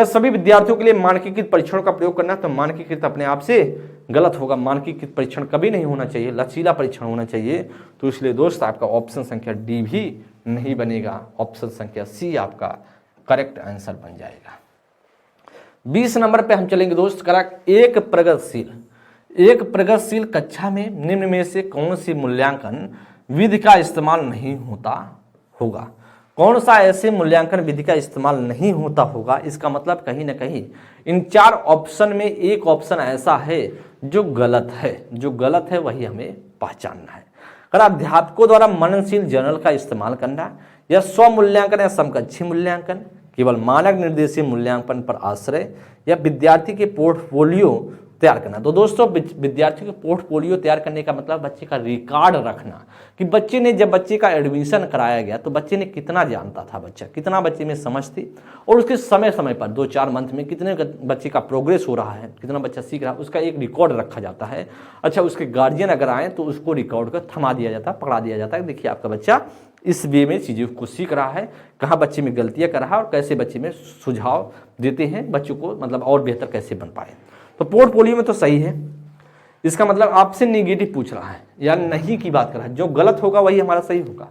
सभी विद्यार्थियों के लिए मानकीकृत परीक्षणों का प्रयोग करना, तो मानकीकृत अपने आप से गलत होगा। मानकीकृत परीक्षण कभी नहीं होना चाहिए, लचीला परीक्षण होना चाहिए। तो इसलिए दोस्त आपका ऑप्शन संख्या डी भी नहीं बनेगा, ऑप्शन संख्या सी आपका करेक्ट आंसर बन जाएगा। 20 नंबर पे हम चलेंगे दोस्त। करा एक प्रगतिशील कक्षा में निम्न में से कौन सी मूल्यांकन विधि का इस्तेमाल नहीं होता होगा। कौन सा ऐसे मूल्यांकन विधि का इस्तेमाल नहीं होता होगा, इसका मतलब कहीं ना कहीं इन 4 ऑप्शन में एक ऑप्शन ऐसा है जो गलत है, जो गलत है वही हमें पहचानना है। अगर अध्यापकों द्वारा मननशील जर्नल का इस्तेमाल करना, या स्व मूल्यांकन या समकक्षी मूल्यांकन, केवल मानक निर्देशीय मूल्यांकन पर आश्रय, या विद्यार्थी के पोर्टफोलियो तैयार करना। तो दोस्तों विद्यार्थी को पोर्टफोलियो तैयार करने का मतलब बच्चे का रिकॉर्ड रखना कि बच्चे ने जब बच्चे का एडमिशन कराया गया तो बच्चे ने कितना जानता था, बच्चा कितना बच्चे में समझ थी, और उसके समय समय पर 2-4 मंथ में कितने बच्चे का प्रोग्रेस हो रहा है, कितना बच्चा सीख रहा है, उसका एक रिकॉर्ड रखा जाता है। अच्छा, उसके गार्जियन अगर आए तो उसको रिकॉर्ड कर थमा दिया जाता है, पकड़ा दिया जाता है, देखिए आपका बच्चा इस वे में चीज़ों को सीख रहा है, कहाँ बच्चे में गलतियाँ कर रहा है और कैसे बच्चे में सुझाव देते हैं बच्चों को, मतलब और बेहतर कैसे बन पाए। तो पोर्टफोलियो में तो सही है। इसका मतलब आपसे नेगेटिव पूछ रहा है या नहीं की बात कर रहा है, जो गलत होगा वही हमारा सही होगा।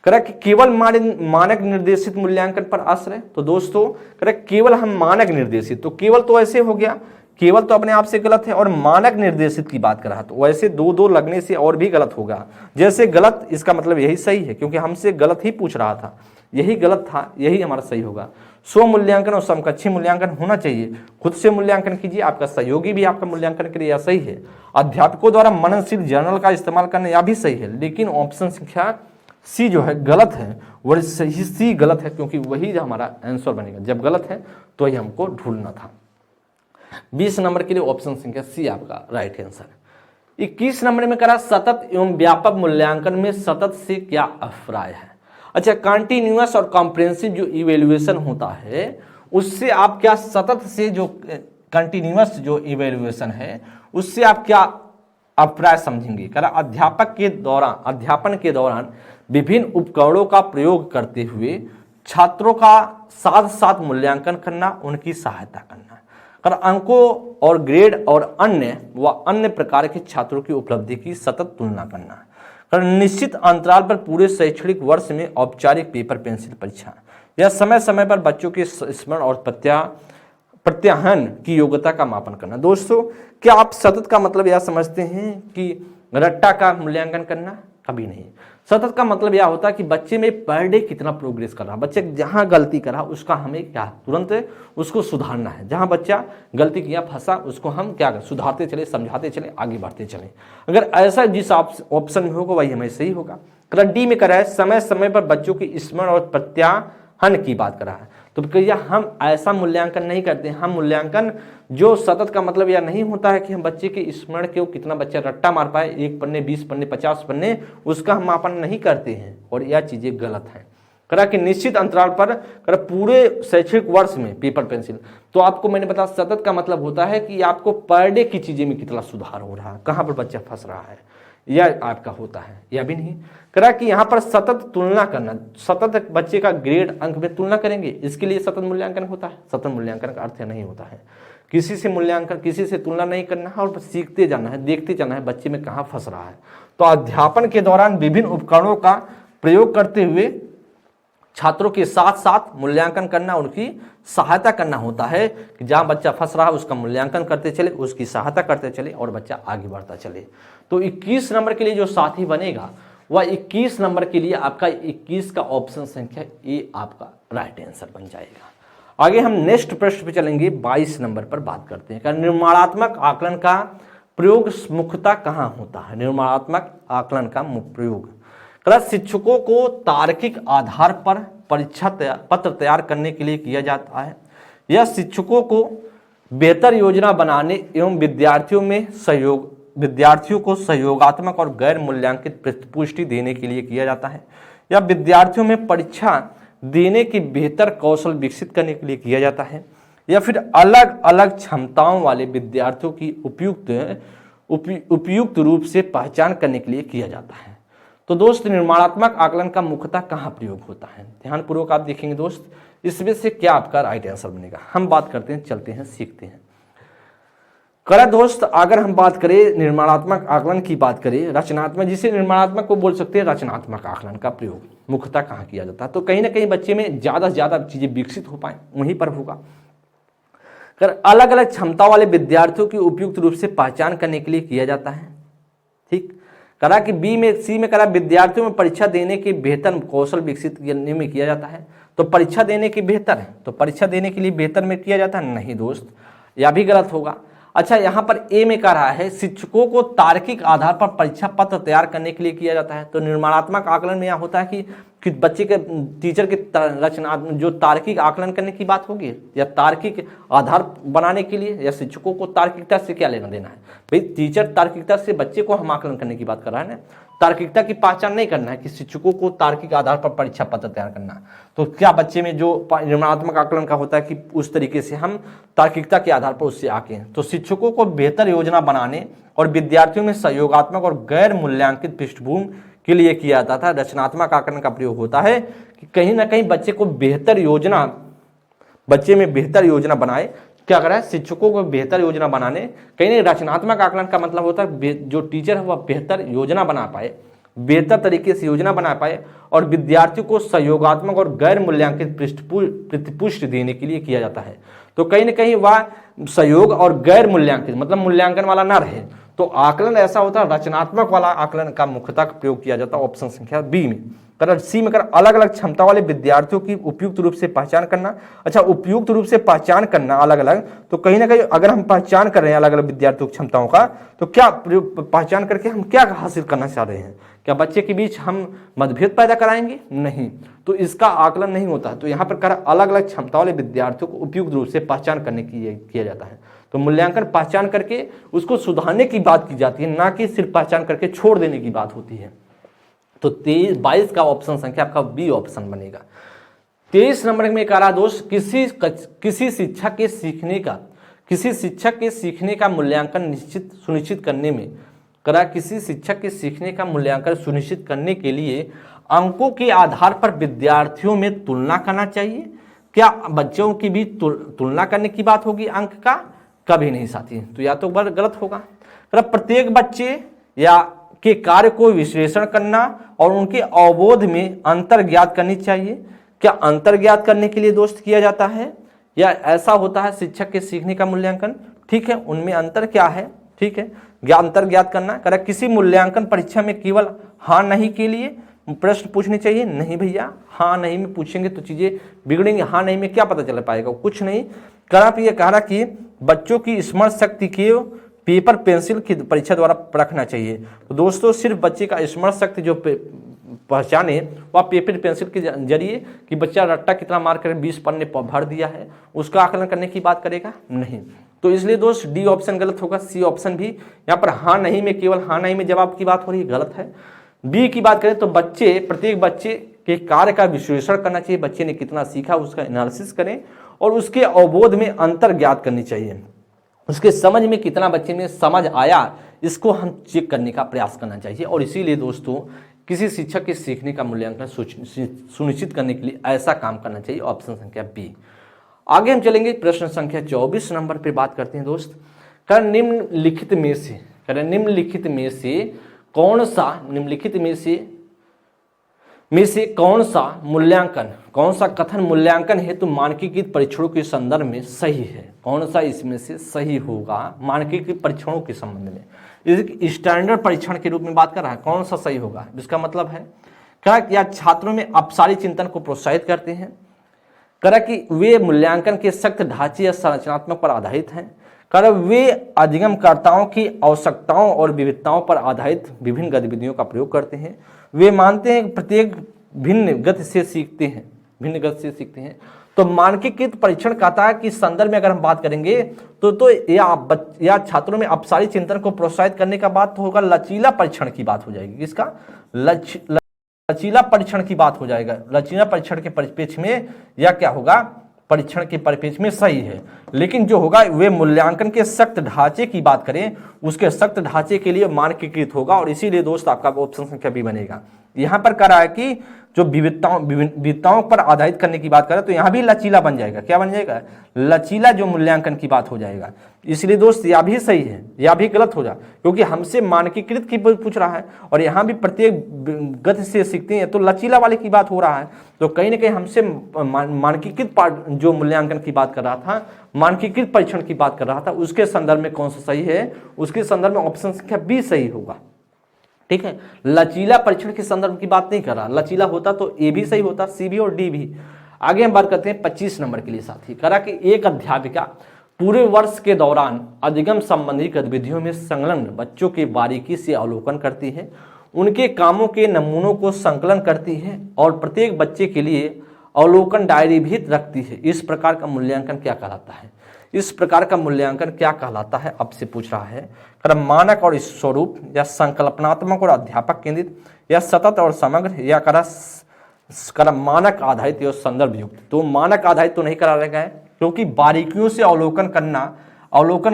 करें कि केवल मानक निर्देशित मूल्यांकन पर आश्रय, तो दोस्तों करें केवल हम मानक निर्देशित, तो केवल तो ऐसे हो गया, केवल तो अपने आप से गलत है, और मानक निर्देशित की बात कर रहा तो वैसे दो दो लगने से और भी गलत होगा। जैसे गलत, इसका मतलब यही सही है क्योंकि हमसे गलत ही पूछ रहा था, यही गलत था, यही हमारा सही होगा। स्व मूल्यांकन और समकक्षी मूल्यांकन होना चाहिए। खुद से मूल्यांकन कीजिए, आपका सहयोगी भी आपका मूल्यांकन करे, यह सही है। अध्यापकों द्वारा मननशील जर्नल का इस्तेमाल करना, यह भी सही है। लेकिन ऑप्शन संख्या सी जो है गलत है, वह सही सी गलत है क्योंकि वही हमारा आंसर बनेगा। जब गलत है तो ही हमको ढूंढना था। 20 नंबर के लिए ऑप्शन संख्या सी आपका राइट आंसर। 21 नंबर में करा सतत एवं व्यापक मूल्यांकन में सतत से क्या अभिप्राय है। अच्छा, कंटिन्यूअस और कॉम्प्रिहेंसिव जो इवेल्युएशन होता है उससे आप क्या सतत से, जो कंटिन्यूअस जो इवेल्युएशन है उससे आप क्या अभिप्राय समझेंगे। करा अध्यापन के दौरान विभिन्न उपकरणों का प्रयोग करते हुए छात्रों का साथ साथ मूल्यांकन करना, उनकी सहायता करना। कर अंकों और ग्रेड और अन्य प्रकार के छात्रों की उपलब्धि की सतत तुलना करना। कर निश्चित अंतराल पर पूरे शैक्षणिक वर्ष में औपचारिक पेपर पेंसिल परीक्षा, या समय समय पर बच्चों के स्मरण और प्रत्याहन की योग्यता का मापन करना। दोस्तों क्या आप सतत का मतलब यह समझते हैं कि रट्टा का मूल्यांकन करना? कभी नहीं। सतत का मतलब यह होता है कि बच्चे में पर डे कितना प्रोग्रेस कर रहा, बच्चे जहां गलती करा उसका हमें क्या तुरंत उसको सुधारना है। जहां बच्चा गलती किया, फंसा, उसको हम क्या कर सुधारते चले, समझाते चले, आगे बढ़ते चले। अगर ऐसा जिस ऑप्शन में होगा वही हमें सही होगा। डी में करा है समय समय पर बच्चों की स्मरण और प्रत्याहन की बात करा है, तो भैया हम ऐसा मूल्यांकन नहीं करते। हम मूल्यांकन जो सतत का मतलब यह नहीं होता है कि हम बच्चे के स्मरण के कितना बच्चा रट्टा मार पाए, 1 पन्ने 20 पन्ने 50 पन्ने, उसका हम मापन नहीं करते हैं और यह चीजें गलत हैं। करा कि निश्चित अंतराल पर करा पूरे शैक्षणिक वर्ष में पेपर पेंसिल, तो आपको मैंने बताया सतत का मतलब होता है कि आपको पर डे की चीजें में कितना सुधार हो रहा है, कहाँ पर बच्चा फंस रहा है, यह आपका होता है। यह भी नहीं करा कि यहाँ पर सतत तुलना करना, सतत बच्चे का ग्रेड अंक में तुलना करेंगे, इसके लिए सतत मूल्यांकन होता है। सतत मूल्यांकन का अर्थ नहीं होता है किसी से मूल्यांकन, किसी से तुलना नहीं करना है और सीखते जाना है, देखते जाना है बच्चे में कहाँ फंस रहा है। तो अध्यापन के दौरान विभिन्न उपकरणों का प्रयोग करते हुए छात्रों के साथ साथ मूल्यांकन करना, उनकी सहायता करना होता है कि जहां बच्चा फंस रहा है उसका मूल्यांकन करते चले, उसकी सहायता करते चले और बच्चा आगे बढ़ता चले। तो 21 नंबर के लिए जो साथी बनेगा वह 21 नंबर के लिए आपका 21 का ऑप्शन संख्या ए आपका राइट आंसर बन जाएगा। आगे हम नेक्स्ट प्रश्न पे चलेंगे, 22 नंबर पर बात करते हैं। निर्माणात्मक आकलन का प्रयोग मुख्यतः कहाँ होता है। निर्माणात्मक आकलन का प्रयोग शिक्षकों को तार्किक आधार पर परीक्षा पत्र तैयार करने के लिए किया जाता है। यह शिक्षकों को बेहतर योजना बनाने एवं विद्यार्थियों को सहयोगात्मक और गैर मूल्यांकित पुष्टि देने के लिए किया जाता है। या विद्यार्थियों में परीक्षा देने की बेहतर कौशल विकसित करने के लिए किया जाता है। या फिर अलग अलग क्षमताओं वाले विद्यार्थियों की उपयुक्त रूप से पहचान करने के लिए किया जाता है। तो दोस्त निर्माणात्मक आकलन का मुख्यतः कहाँ प्रयोग होता है, ध्यानपूर्वक आप देखेंगे दोस्त, इसमें से क्या आपका राइट आंसर बनेगा। हम बात करते हैं, चलते हैं, सीखते हैं। करा दोस्त अगर हम बात करें निर्माणात्मक आकलन की बात करें, रचनात्मक, जिसे निर्माणात्मक को बोल सकते हैं, रचनात्मक आकलन का प्रयोग मुख्यतः कहाँ किया जाता है। तो कहीं ना कहीं बच्चे में ज्यादा से ज्यादा चीजें विकसित हो पाए वहीं पर होगा। कर अलग अलग क्षमता वाले विद्यार्थियों की उपयुक्त रूप से पहचान करने के लिए किया जाता है। ठीक करा कि सी में करा विद्यार्थियों में परीक्षा देने के बेहतर कौशल विकसित करने में किया जाता है। तो परीक्षा देने की बेहतर है, तो परीक्षा देने के लिए बेहतर में किया जाता है, नहीं दोस्त, यह भी गलत होगा। अच्छा, यहाँ पर ए में कह रहा है शिक्षकों को तार्किक आधार पर परीक्षा पत्र तैयार करने के लिए किया जाता है। तो निर्माणात्मक आकलन में यह होता है कि बच्चे के टीचर के रचना जो तार्किक आकलन करने की बात होगी या तार्किक आधार बनाने के लिए, या शिक्षकों को तार्किकता से क्या लेना देना है। भाई टीचर तार्किकता से, बच्चे को हम आकलन करने की बात कर रहा है ना, तार्किकता की पहचान नहीं करना है कि शिक्षकों को तार्किक आधार पर परीक्षा पत्र तैयार करना। तो क्या बच्चे में जो निर्माणात्मक आकलन का होता है कि उस तरीके से हम तार्किकता के आधार पर उससे आके हैं। तो शिक्षकों को बेहतर योजना बनाने और विद्यार्थियों में सहयोगात्मक और गैर मूल्यांकित पृष्ठभूमि के लिए किया जाता था। रचनात्मक आकलन का प्रयोग होता है कि कहीं ना कहीं बच्चे में बेहतर योजना बनाए क्या करा है, शिक्षकों को बेहतर योजना बनाने, कहीं नहीं, रचनात्मक आकलन का मतलब होता है जो टीचर है वह बेहतर योजना बना पाए, बेहतर तरीके से योजना बना पाए और विद्यार्थियों को सहयोगात्मक और गैर मूल्यांकित प्रतिपुष्टि देने के लिए किया जाता है। तो कहीं ना कहीं वह सहयोग और गैर मूल्यांकित मतलब मूल्यांकन वाला ना रहे। तो आकलन ऐसा होता है, रचनात्मक वाला आकलन का मुख्यतः प्रयोग किया जाता है ऑप्शन संख्या बी में। कर सी में कर अलग अलग क्षमता वाले विद्यार्थियों की उपयुक्त रूप से पहचान करना। अच्छा, उपयुक्त रूप से पहचान करना अलग अलग, तो कहीं ना कहीं अगर हम पहचान कर रहे हैं अलग अलग विद्यार्थियों की क्षमताओं का, तो क्या पहचान करके हम क्या हासिल करना चाह रहे हैं? क्या बच्चे के बीच हम मतभेद पैदा कराएंगे? नहीं, तो इसका आकलन नहीं होता। तो यहाँ पर कर अलग अलग क्षमता वाले विद्यार्थियों को उपयुक्त रूप से पहचान करने की किया जाता है। तो मूल्यांकन पहचान करके उसको सुधारने की बात की जाती है, ना कि सिर्फ पहचान करके छोड़ देने की बात होती है। तो 22 का ऑप्शन संख्या आपका बी ऑप्शन बनेगा। 23 नंबर में कह रहा दोस्त, किसी शिक्षक के सीखने का मूल्यांकन सुनिश्चित करने में करा किसी शिक्षक के सीखने का मूल्यांकन सुनिश्चित करने के लिए अंकों के आधार पर विद्यार्थियों में तुलना करना चाहिए। क्या बच्चों की भी तुलना करने की बात होगी अंक का? कभी नहीं साथी, तो या तो गलत होगा। प्रत्येक बच्चे या के कार्य को विश्लेषण करना और उनके अवबोध में अंतर ज्ञात करनी चाहिए। क्या अंतर ज्ञात करने के लिए दोस्त किया जाता है या ऐसा होता है शिक्षक के सीखने का मूल्यांकन? ठीक है, उनमें अंतर क्या है? ठीक है, अंतर ज्ञात करना। करा किसी मूल्यांकन परीक्षा में केवल हाँ नहीं के लिए प्रश्न पूछने चाहिए? नहीं भैया, हाँ नहीं में पूछेंगे तो चीजें बिगड़ेंगे। हाँ नहीं में क्या पता चल पाएगा? कुछ नहीं। करा ये कह रहा कि बच्चों की स्मरण शक्ति के पेपर पेंसिल की परीक्षा द्वारा परखना चाहिए। तो दोस्तों सिर्फ बच्चे का स्मरण शक्ति जो पहचाने वह पेपर पेंसिल के जरिए कि बच्चा रट्टा कितना मार कर 20 पन्ने भर दिया है, उसका आकलन करने की बात करेगा? नहीं। तो इसलिए दोस्त डी ऑप्शन गलत होगा। सी ऑप्शन भी यहाँ पर हाँ नहीं में केवल हाँ नहीं में जवाब की बात हो रही है, गलत है। बी की बात करें तो प्रत्येक बच्चे के कार्य का विश्लेषण करना चाहिए, बच्चे ने कितना सीखा उसका एनालिसिस करें और उसके अवबोध में अंतर ज्ञात करनी चाहिए, उसके समझ में कितना बच्चे में समझ आया इसको हम चेक करने का प्रयास करना चाहिए। और इसीलिए दोस्तों किसी शिक्षक के सीखने का मूल्यांकन सुनिश्चित करने के लिए ऐसा काम करना चाहिए, ऑप्शन संख्या बी। आगे हम चलेंगे प्रश्न संख्या 24 नंबर पे बात करते हैं दोस्त। निम्नलिखित में से कौन सा कथन मूल्यांकन हेतु मानकीकृत परीक्षणों के संदर्भ में सही है? कौन सा इसमें से सही होगा मानकीकृत परीक्षणों के संबंध में? स्टैंडर्ड परीक्षण के रूप में बात कर रहा है, कौन सा सही होगा? इसका मतलब है क्या छात्रों में अपसारी चिंतन को प्रोत्साहित करते हैं, करा कि वे मूल्यांकन के सख्त ढांचे या संरचनात्मक पर आधारित हैं, करा वे अधिगमकर्ताओं की आवश्यकताओं और विविधताओं पर आधारित विभिन्न गतिविधियों का प्रयोग करते हैं, वे मानते हैं कि प्रत्येक भिन्न गति से सीखते हैं। तो मानकीकृत परीक्षण कहता है कि संदर्भ में अगर हम बात करेंगे तो या छात्रों में अपसारी चिंतन को प्रोत्साहित करने का बात होगा, लचीला परीक्षण की बात हो जाएगी। किसका? लचीला परीक्षण की बात हो जाएगा। लचीला परीक्षण के परिप्रेक्ष्य में या क्या होगा? परीक्षण के परिप्रेक्ष्य में सही है। लेकिन जो होगा वे मूल्यांकन के सख्त ढांचे की बात करें, उसके सख्त ढांचे के लिए मानकीकृत होगा और इसीलिए दोस्त आपका ऑप्शन संख्या बी बनेगा। यहां पर कह रहा है कि जो विविधताओं पर आधारित करने की बात करें तो यहां भी लचीला बन जाएगा। क्या बन जाएगा? लचीला जो मूल्यांकन की बात हो जाएगा। इसलिए दोस्त यह भी सही है, यह भी गलत होगा क्योंकि हमसे मानकीकृत की पूछ रहा है और यहां भी प्रत्येक गति से सीखते हैं, तो लचीला वाले की बात हो रहा है। तो कहीं ना कहीं हमसे मानकीकृत जो मूल्यांकन की बात कर रहा था, मानकीकृत परीक्षण की बात कर रहा था, उसके संदर्भ में कौन सा सही है? उसके संदर्भ में ऑप्शन संख्या बी सही होगा। ठीक है, लचीला परीक्षण के संदर्भ की बात नहीं कर रहा। लचीला होता तो ए भी सही होता, सी भी और डी भी। आगे हम बात करते हैं 25 नंबर के लिए साथी। करा कि एक अध्यापिका पूरे वर्ष के दौरान अधिगम संबंधी गतिविधियों में संलग्न बच्चों के बारीकी से अवलोकन करती है, उनके कामों के नमूनों को संकलन करती है और प्रत्येक बच्चे के लिए अवलोकन डायरी भी रखती है। इस प्रकार का मूल्यांकन क्या कहलाता है? अब से पूछ रहा है। मानक और स्वरूप या संकल्पनात्मक और अध्यापक केंद्रित या सतत और समग्र या मानक आधारित या संदर्भ युक्त। तो मानक आधारित तो नहीं करा गया है क्योंकि बारीकियों से अवलोकन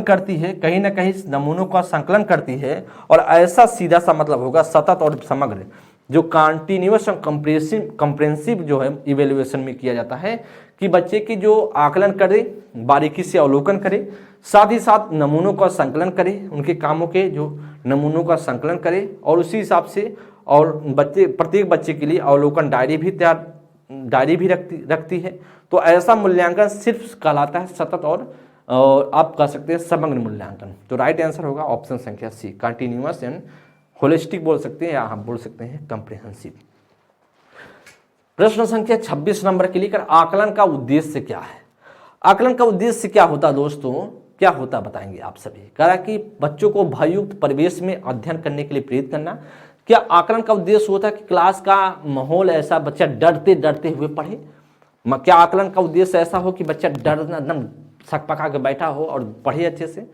करती है, कहीं ना कहीं नमूनों का संकलन करती है और ऐसा सीधा सा मतलब होगा सतत और समग्र। जो कॉन्टिन्यूअस और कंप्रेहेंसिव जो है इवेल्युएशन में किया जाता है कि बच्चे की जो आकलन करे, बारीकी से अवलोकन करे, साथ ही साथ नमूनों का संकलन करे, उनके कामों के जो नमूनों का संकलन करे और उसी हिसाब से और प्रत्येक बच्चे के लिए अवलोकन डायरी भी रखती है। तो ऐसा मूल्यांकन सिर्फ कहलाता है सतत और आप कह सकते हैं समग्र मूल्यांकन। तो राइट आंसर होगा ऑप्शन संख्या सी, कंटिन्यूअस एंड होलिस्टिक बोल सकते हैं या हम बोल सकते हैं कंप्रिहेंसिव। प्रश्न संख्या 26 नंबर के लिए आकलन का उद्देश्य क्या है? आकलन का उद्देश्य क्या होता है दोस्तों, क्या होता बताएंगे आप सभी। कहा कि बच्चों को भययुक्त परिवेश में अध्ययन करने के लिए प्रेरित करना। क्या आकलन का उद्देश्य होता है कि क्लास का माहौल ऐसा बच्चा डरते डरते हुए पढ़े? क्या आकलन का उद्देश्य ऐसा हो कि बच्चा डरना एकदम सकपका के बैठा हो और पढ़े अच्छे से?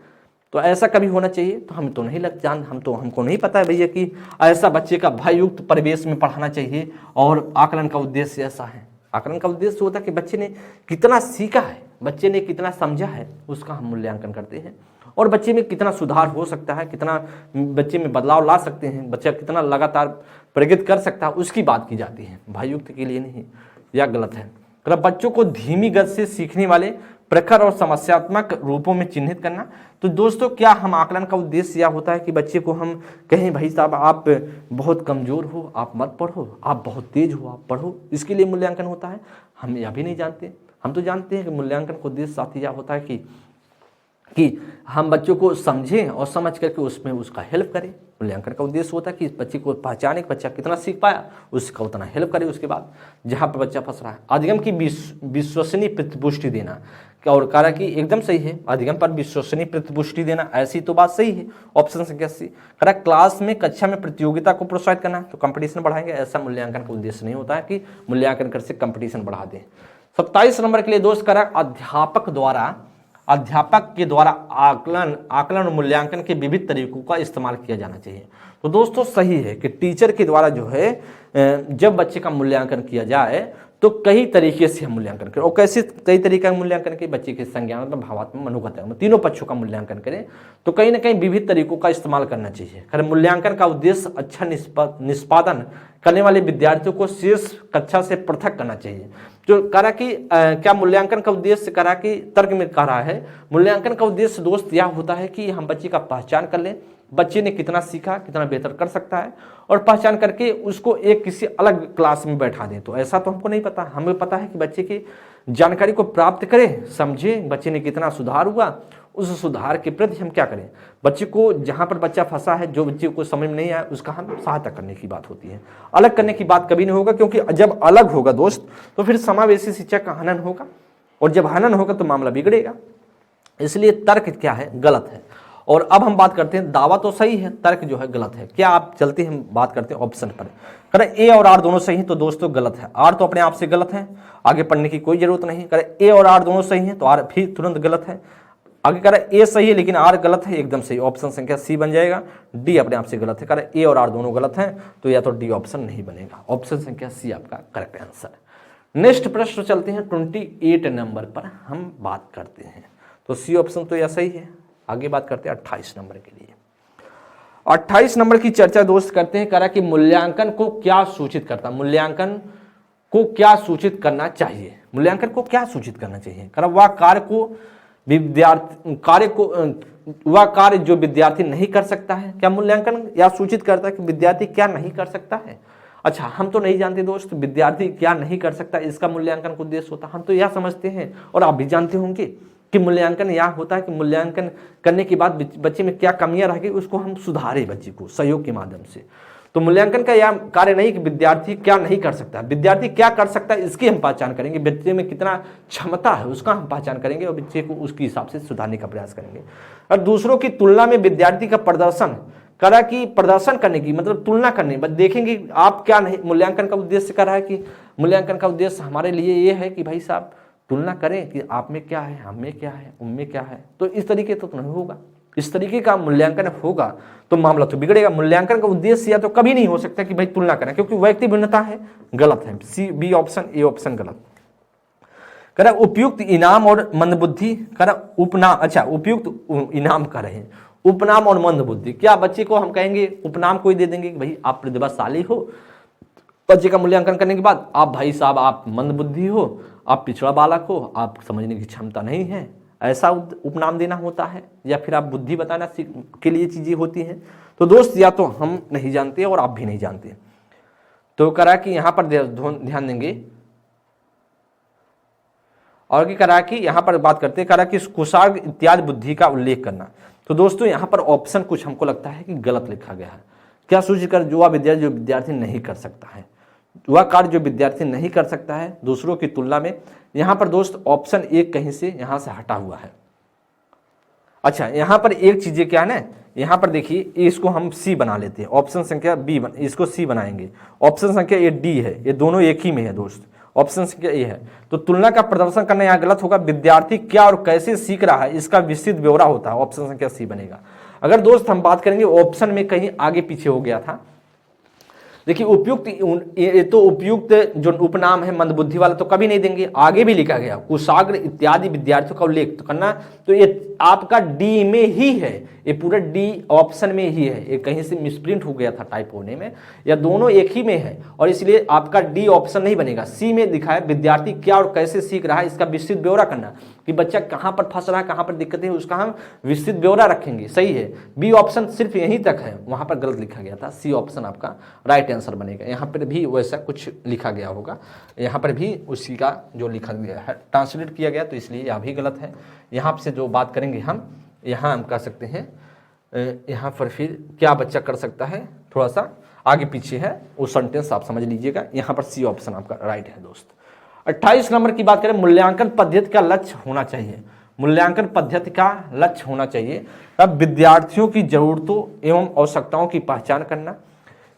तो ऐसा कभी होना चाहिए? तो हम तो नहीं हमको नहीं पता है भैया कि ऐसा बच्चे का भययुक्त परिवेश में पढ़ाना चाहिए और आकलन का उद्देश्य ऐसा है। आकलन का उद्देश्य होता है कि बच्चे ने कितना सीखा है, बच्चे ने कितना समझा है, उसका हम मूल्यांकन करते हैं और बच्चे में कितना सुधार हो सकता है, कितना बच्चे में बदलाव ला सकते हैं, बच्चा कितना लगातार प्रगति कर सकता है, उसकी बात की जाती है, भययुक्त के लिए नहीं। यह गलत है। बच्चों को धीमी गति से सीखने वाले प्रखर और समस्यात्मक रूपों में चिन्हित करना। तो दोस्तों क्या हम आकलन का उद्देश्य यह होता है कि बच्चे को हम कहें भाई साहब आप बहुत कमजोर हो, आप मत पढ़ो, आप बहुत तेज हो, आप पढ़ो, इसके लिए मूल्यांकन होता है? हम यह भी नहीं जानते। हम तो जानते हैं कि मूल्यांकन का उद्देश्य साथी यह होता है कि हम बच्चों को समझें और समझ करके उसमें उसका हेल्प करें। मूल्यांकन का उद्देश्य होता है कि बच्चे को पहचाने कि बच्चा कितना सीख पाया, उसका उतना हेल्प करे। उसके बाद जहाँ पर बच्चा फंस रहा है, अधिगम की विश्वसनीय प्रतिपुष्टि देना। और कहा कि एकदम सही है, अधिगम पर विश्वसनीय प्रतिपुष्टि देना, ऐसी तो बात सही है। ऑप्शन संख्या सी। कहा क्लास में कक्षा में प्रतियोगिता को प्रोत्साहित करना, तो कंपटीशन बढ़ाएंगे। ऐसा मूल्यांकन का उद्देश्य नहीं होता है कि मूल्यांकन कर से कंपटीशन बढ़ा दें। 27 नंबर के लिए दोस्त करा अध्यापक के द्वारा आकलन और मूल्यांकन के विविध तरीकों का इस्तेमाल किया जाना चाहिए। तो दोस्तों सही है कि टीचर के द्वारा जो है जब बच्चे का मूल्यांकन किया जाए तो कई तरीके से हम मूल्यांकन करें। और कैसे कई तरीके का मूल्यांकन करें? बच्चे के संज्ञानात्मक, भावात्मक, मनोगत, तीनों पक्षों का मूल्यांकन करें। तो कहीं ना कहीं विविध तरीकों का इस्तेमाल करना चाहिए। खैर मूल्यांकन का उद्देश्य अच्छा निष्पादन करने वाले विद्यार्थियों को शेष कक्षा से पृथक करना चाहिए। जो कह रहा कि क्या मूल्यांकन का उद्देश्य कह रहा कि तर्क में कह रहा है मूल्यांकन का उद्देश्य दोस्त यह होता है कि हम बच्चे का पहचान कर लें, बच्चे ने कितना सीखा, कितना बेहतर कर सकता है, और पहचान करके उसको एक किसी अलग क्लास में बैठा दें। तो ऐसा तो हमको नहीं पता, हमें पता है कि बच्चे की जानकारी को प्राप्त करें, समझें बच्चे ने कितना सुधार हुआ, उस सुधार के प्रति हम क्या करें। बच्चे को जहाँ पर बच्चा फंसा है, जो बच्चे को समझ में नहीं आया, उसका हम सहायता करने की बात होती है। अलग करने की बात कभी नहीं होगा, क्योंकि जब अलग होगा दोस्त तो फिर समावेशी शिक्षा का हनन होगा, और जब हनन होगा तो मामला बिगड़ेगा। इसलिए तर्क क्या है? गलत है। और अब हम बात करते हैं, दावा तो सही है, तर्क जो है गलत है। क्या आप चलते हैं, बात करते हैं ऑप्शन पर। करें ए और आर दोनों सही, तो दोस्तों गलत है। आर तो अपने आप से गलत है, आगे पढ़ने की कोई जरूरत नहीं। करें ए और आर दोनों सही हैं, तो आर भी तुरंत गलत है। आगे करें ए सही है लेकिन आर गलत है, एकदम सही। ऑप्शन संख्या सी बन जाएगा। डी अपने आप से गलत है। करें ए और आर दोनों गलत हैं, तो या तो डी ऑप्शन नहीं बनेगा। ऑप्शन संख्या सी आपका करेक्ट आंसर। नेक्स्ट प्रश्न चलते हैं 28 नंबर पर हम बात करते हैं। तो सी ऑप्शन तो यह सही है। आगे बात करते हैं 28 नंबर के लिए। 28 नंबर की चर्चा दोस्त करते हैं। करा कि मूल्यांकन को क्या सूचित करता, मूल्यांकन को क्या सूचित करना चाहिए। मूल्यांकन को क्या सूचित करना चाहिए? करा वह कार्य जो विद्यार्थी नहीं कर सकता है। क्या मूल्यांकन या सूचित करता है कि विद्यार्थी क्या नहीं कर सकता है? अच्छा, हम तो नहीं जानते दोस्त विद्यार्थी क्या नहीं कर सकता, इसका मूल्यांकन का उद्देश्य होता। हम तो यह समझते हैं, और आप भी जानते होंगे कि मूल्यांकन यह होता है कि मूल्यांकन करने के बाद बच्चे में क्या कमियां रह गई, उसको हम सुधारें बच्चे को सहयोग के माध्यम से। तो मूल्यांकन का यह कार्य नहीं कि विद्यार्थी क्या नहीं कर सकता, विद्यार्थी क्या कर सकता है इसकी हम पहचान करेंगे। बच्चे में कितना क्षमता है उसका हम पहचान करेंगे और बच्चे को उसके हिसाब से सुधारने का प्रयास करेंगे। और दूसरों की तुलना में विद्यार्थी का प्रदर्शन, करा कि प्रदर्शन करने की मतलब तुलना करने, बस देखेंगे आप क्या नहीं। मूल्यांकन का उद्देश्य कर रहा है कि मूल्यांकन का उद्देश्य हमारे लिए ये है कि भाई साहब तुलना करें कि आप में क्या है, हम में क्या है, उनमें क्या है। तो इस तरीके तो नहीं होगा। इस तरीके का मूल्यांकन होगा तो मामला तो बिगड़ेगा। मूल्यांकन का उद्देश्य या तो कभी नहीं हो सकता कि भाई तुलना करें, क्योंकि व्यक्ति भिन्नता है, गलत है। C B option, A option गलत। करा उपयुक्त इनाम और मंदबुद्धि, करा उपनाम, अच्छा उपयुक्त इनाम कर रहे हैं, उपनाम और मंदबुद्धि। क्या बच्चे को हम कहेंगे उपनाम कोई दे देंगे कि भाई आप प्रतिभाशाली हो, बच्चे का मूल्यांकन करने के बाद आप भाई साहब आप मंदबुद्धि हो, आप पिछड़ा बालक हो, आप समझने की क्षमता नहीं है, ऐसा उपनाम देना होता है, या फिर आप बुद्धि बताना के लिए चीजें होती हैं। तो दोस्त या तो हम नहीं जानते और आप भी नहीं जानते। तो करा कि यहां पर ध्यान देंगे, और क्या करा कि यहां पर बात करते करा कि कुशाग्र इत्यादि बुद्धि का उल्लेख करना। तो दोस्तों यहां पर ऑप्शन कुछ हमको लगता है कि गलत लिखा गया है। क्या सूचित कर जो विद्यार्थी नहीं कर सकता है, वह कार्य जो विद्यार्थी नहीं कर सकता है दूसरों की तुलना में। यहां पर दोस्त ऑप्शन एक कहीं से यहां से हटा हुआ है। अच्छा, यहां पर एक चीजें क्या है ना, यहां पर देखिए इसको हम सी बना लेते हैं, ऑप्शन संख्या बी इसको सी बनाएंगे, ऑप्शन संख्या ए डी है, ये दोनों एक ही में है दोस्त, ऑप्शन संख्या ए है। तो तुलना का प्रदर्शन करना यहां गलत होगा, विद्यार्थी क्या और कैसे सीख रहा है इसका विस्तृत ब्यौरा होता है, ऑप्शन संख्या सी बनेगा। अगर दोस्त हम बात करेंगे ऑप्शन में कहीं आगे पीछे हो गया था, देखिए उपयुक्त, ये तो उपयुक्त जो उपनाम है मंदबुद्धि वाला तो कभी नहीं देंगे, आगे भी लिखा गया कुशाग्र इत्यादि विद्यार्थियों का उल्लेख तो करना, तो ये आपका डी में ही है, ये पूरा डी ऑप्शन में ही है, ये कहीं से मिसप्रिंट हो गया था टाइप होने में, या दोनों एक ही में है और इसलिए आपका डी ऑप्शन नहीं बनेगा। सी में लिखा है विद्यार्थी क्या और कैसे सीख रहा है इसका विस्तृत ब्यौरा करना, कि बच्चा कहां पर फंस रहा है, कहां पर दिक्कतें हैं, उसका हम विस्तृत ब्यौरा रखेंगे, सही है। बी ऑप्शन सिर्फ यहीं तक है, वहां पर गलत लिखा गया था, सी ऑप्शन आपका राइट आंसर बनेगा। यहाँ पर भी वैसा कुछ लिखा गया होगा, यहाँ पर भी उसी का जो लिखा गया है ट्रांसलेट किया गया, तो इसलिए यह भी गलत है। यहाँ से जो बात करेंगे हम, यहाँ हम कह सकते हैं, यहाँ पर फिर क्या बच्चा कर सकता है, थोड़ा सा आगे पीछे है वो सेंटेंस आप समझ लीजिएगा। यहाँ पर सी ऑप्शन आपका राइट है दोस्त। 28 नंबर की बात करें, मूल्यांकन पद्धति का लक्ष्य होना चाहिए। मूल्यांकन पद्धति का लक्ष्य होना चाहिए अब विद्यार्थियों की जरूरतों एवं आवश्यकताओं की पहचान करना,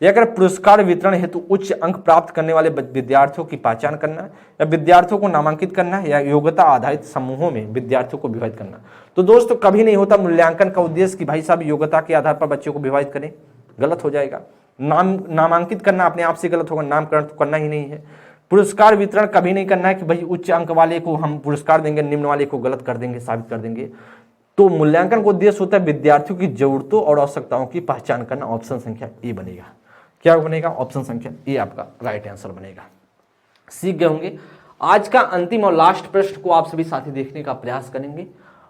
या अगर पुरस्कार वितरण हेतु उच्च अंक प्राप्त करने वाले विद्यार्थियों की पहचान करना, या विद्यार्थियों को नामांकित करना, या योग्यता आधारित समूहों में विद्यार्थियों को विभाजित करना। तो दोस्तों कभी नहीं होता मूल्यांकन का उद्देश्य कि भाई साहब योग्यता के आधार पर बच्चों को विभाजित करें, गलत हो जाएगा। नामांकित करना अपने आप से गलत होगा, नामकरण तो करना ही नहीं है। पुरस्कार वितरण कभी नहीं करना है कि भाई उच्च अंक वाले को हम पुरस्कार देंगे, निम्न वाले को गलत कर देंगे, साबित कर देंगे। तो मूल्यांकन का उद्देश्य होता है विद्यार्थियों की जरूरतों और आवश्यकताओं की पहचान करना, ऑप्शन संख्या ए बनेगा। क्या बनेगा, ऑप्शन संख्या ए आपका राइट आंसर बनेगा। सीख गए होंगे। आज का अंतिम और लास्ट प्रश्न को आप सभी साथी देखने का प्रयास करेंगे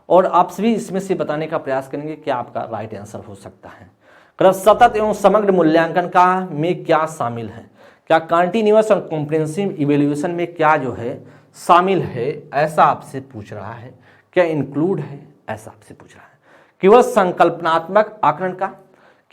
और आप सभी इसमें से बताने का प्रयास करेंगे क्या आपका राइट आंसर हो सकता है। सतत एवं समग्र मूल्यांकन का में क्या शामिल है, क्या कंटीन्यूअस और कॉम्प्रिहेंसिव इवैल्यूएशन में क्या जो है शामिल है, ऐसा आपसे पूछ रहा है। क्या इंक्लूड है, ऐसा आपसे पूछ रहा है। केवल संकल्पनात्मक आकलन का,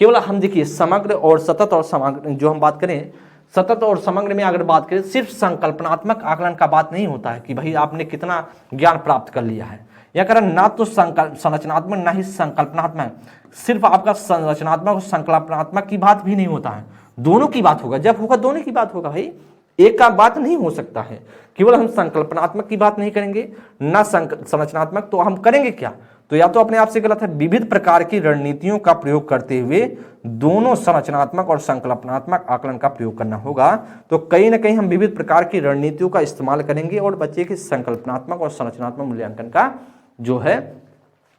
केवल हम देखिए समग्र और सतत और समग्र जो हम बात करें, सतत और समग्र में अगर बात करें सिर्फ संकल्पनात्मक आकलन का बात नहीं होता है कि भाई आपने कितना ज्ञान प्राप्त कर लिया है, या करें ना तो संरचनात्मक ना ही संकल्पनात्मक, सिर्फ आपका संरचनात्मक और संकल्पनात्मक की बात भी नहीं होता है, दोनों की बात होगा। जब होगा दोनों की बात होगा भाई, एक का बात नहीं हो सकता है। केवल हम संकल्पनात्मक की बात नहीं करेंगे ना संरचनात्मक, तो हम करेंगे क्या, तो या तो अपने आप से गलत है। विविध प्रकार की रणनीतियों का प्रयोग करते हुए दोनों संरचनात्मक और संकल्पनात्मक आकलन का प्रयोग करना होगा। तो कहीं ना कहीं हम विविध प्रकार की रणनीतियों का इस्तेमाल करेंगे और बच्चे के संकल्पनात्मक और संरचनात्मक मूल्यांकन का जो है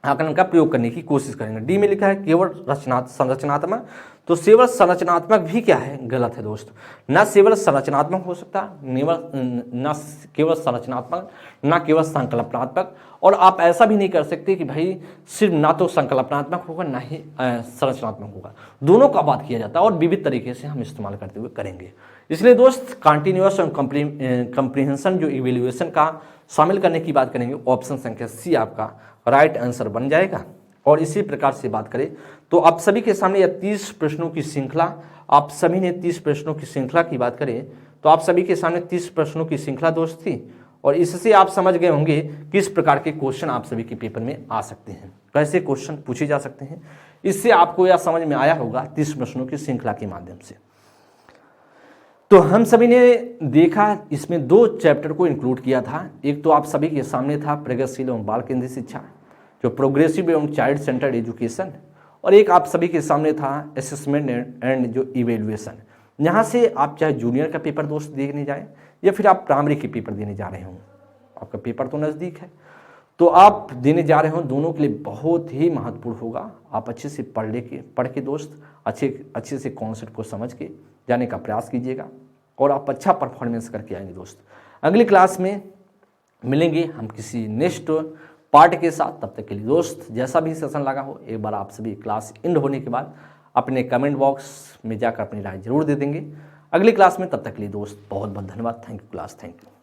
आकलन का प्रयोग करने की कोशिश करेंगे। डी में लिखा है केवल संरचनात्मक, तो केवल संरचनात्मक भी क्या है, गलत है दोस्त। न केवल संरचनात्मक हो सकता, न केवल संरचनात्मक, न केवल संकल्पनात्मक, और आप ऐसा भी नहीं कर सकते कि भाई सिर्फ ना तो संकल्पनात्मक होगा ना ही संरचनात्मक होगा, दोनों का बात किया जाता है और विविध तरीके से हम इस्तेमाल करते हुए करेंगे। इसलिए दोस्त कंटिन्यूअस और कंप्रीहेंशन जो इवेल्युएशन का शामिल करने की बात करेंगे, ऑप्शन संख्या सी आपका राइट आंसर बन जाएगा। और इसी प्रकार से बात करें तो आप सभी के सामने यह 30 प्रश्नों की श्रृंखला, आप सभी ने 30 प्रश्नों की श्रृंखला की बात करें तो आप सभी के सामने 30 प्रश्नों की श्रृंखला दोस्त थी, और इससे आप समझ गए होंगे किस प्रकार के क्वेश्चन आप सभी के पेपर में आ सकते हैं, कैसे क्वेश्चन पूछे जा सकते हैं। इससे आपको यह समझ में आया होगा 30 प्रश्नों की श्रृंखला के माध्यम से। तो हम सभी ने देखा इसमें 2 चैप्टर को इंक्लूड किया था। एक तो आप सभी के सामने था प्रगतिशील एवं बाल केंद्रित शिक्षा, जो प्रोग्रेसिव एवं चाइल्ड सेंटर्ड एजुकेशन, और एक आप सभी के सामने था असेसमेंट एंड जो इवेल्युएशन। यहाँ से आप चाहे जूनियर का पेपर दोस्त देने जाएं या फिर आप प्राइमरी के पेपर देने जा रहे हों, आपका पेपर तो नज़दीक है, तो आप देने जा रहे हो, दोनों के लिए बहुत ही महत्वपूर्ण होगा। आप अच्छे से पढ़ के दोस्त अच्छे से कॉन्सेप्ट को समझ के जाने का प्रयास कीजिएगा। और आप अच्छा परफॉर्मेंस करके आएंगे दोस्त। अगली क्लास में मिलेंगे हम किसी नेक्स्ट पार्ट के साथ। तब तक के लिए दोस्त जैसा भी सेशन लगा हो, एक बार आप सभी क्लास एंड होने के बाद अपने कमेंट बॉक्स में जाकर अपनी राय जरूर दे देंगे अगली क्लास में। तब तक के लिए दोस्त बहुत बहुत धन्यवाद। Thank you class, thank you.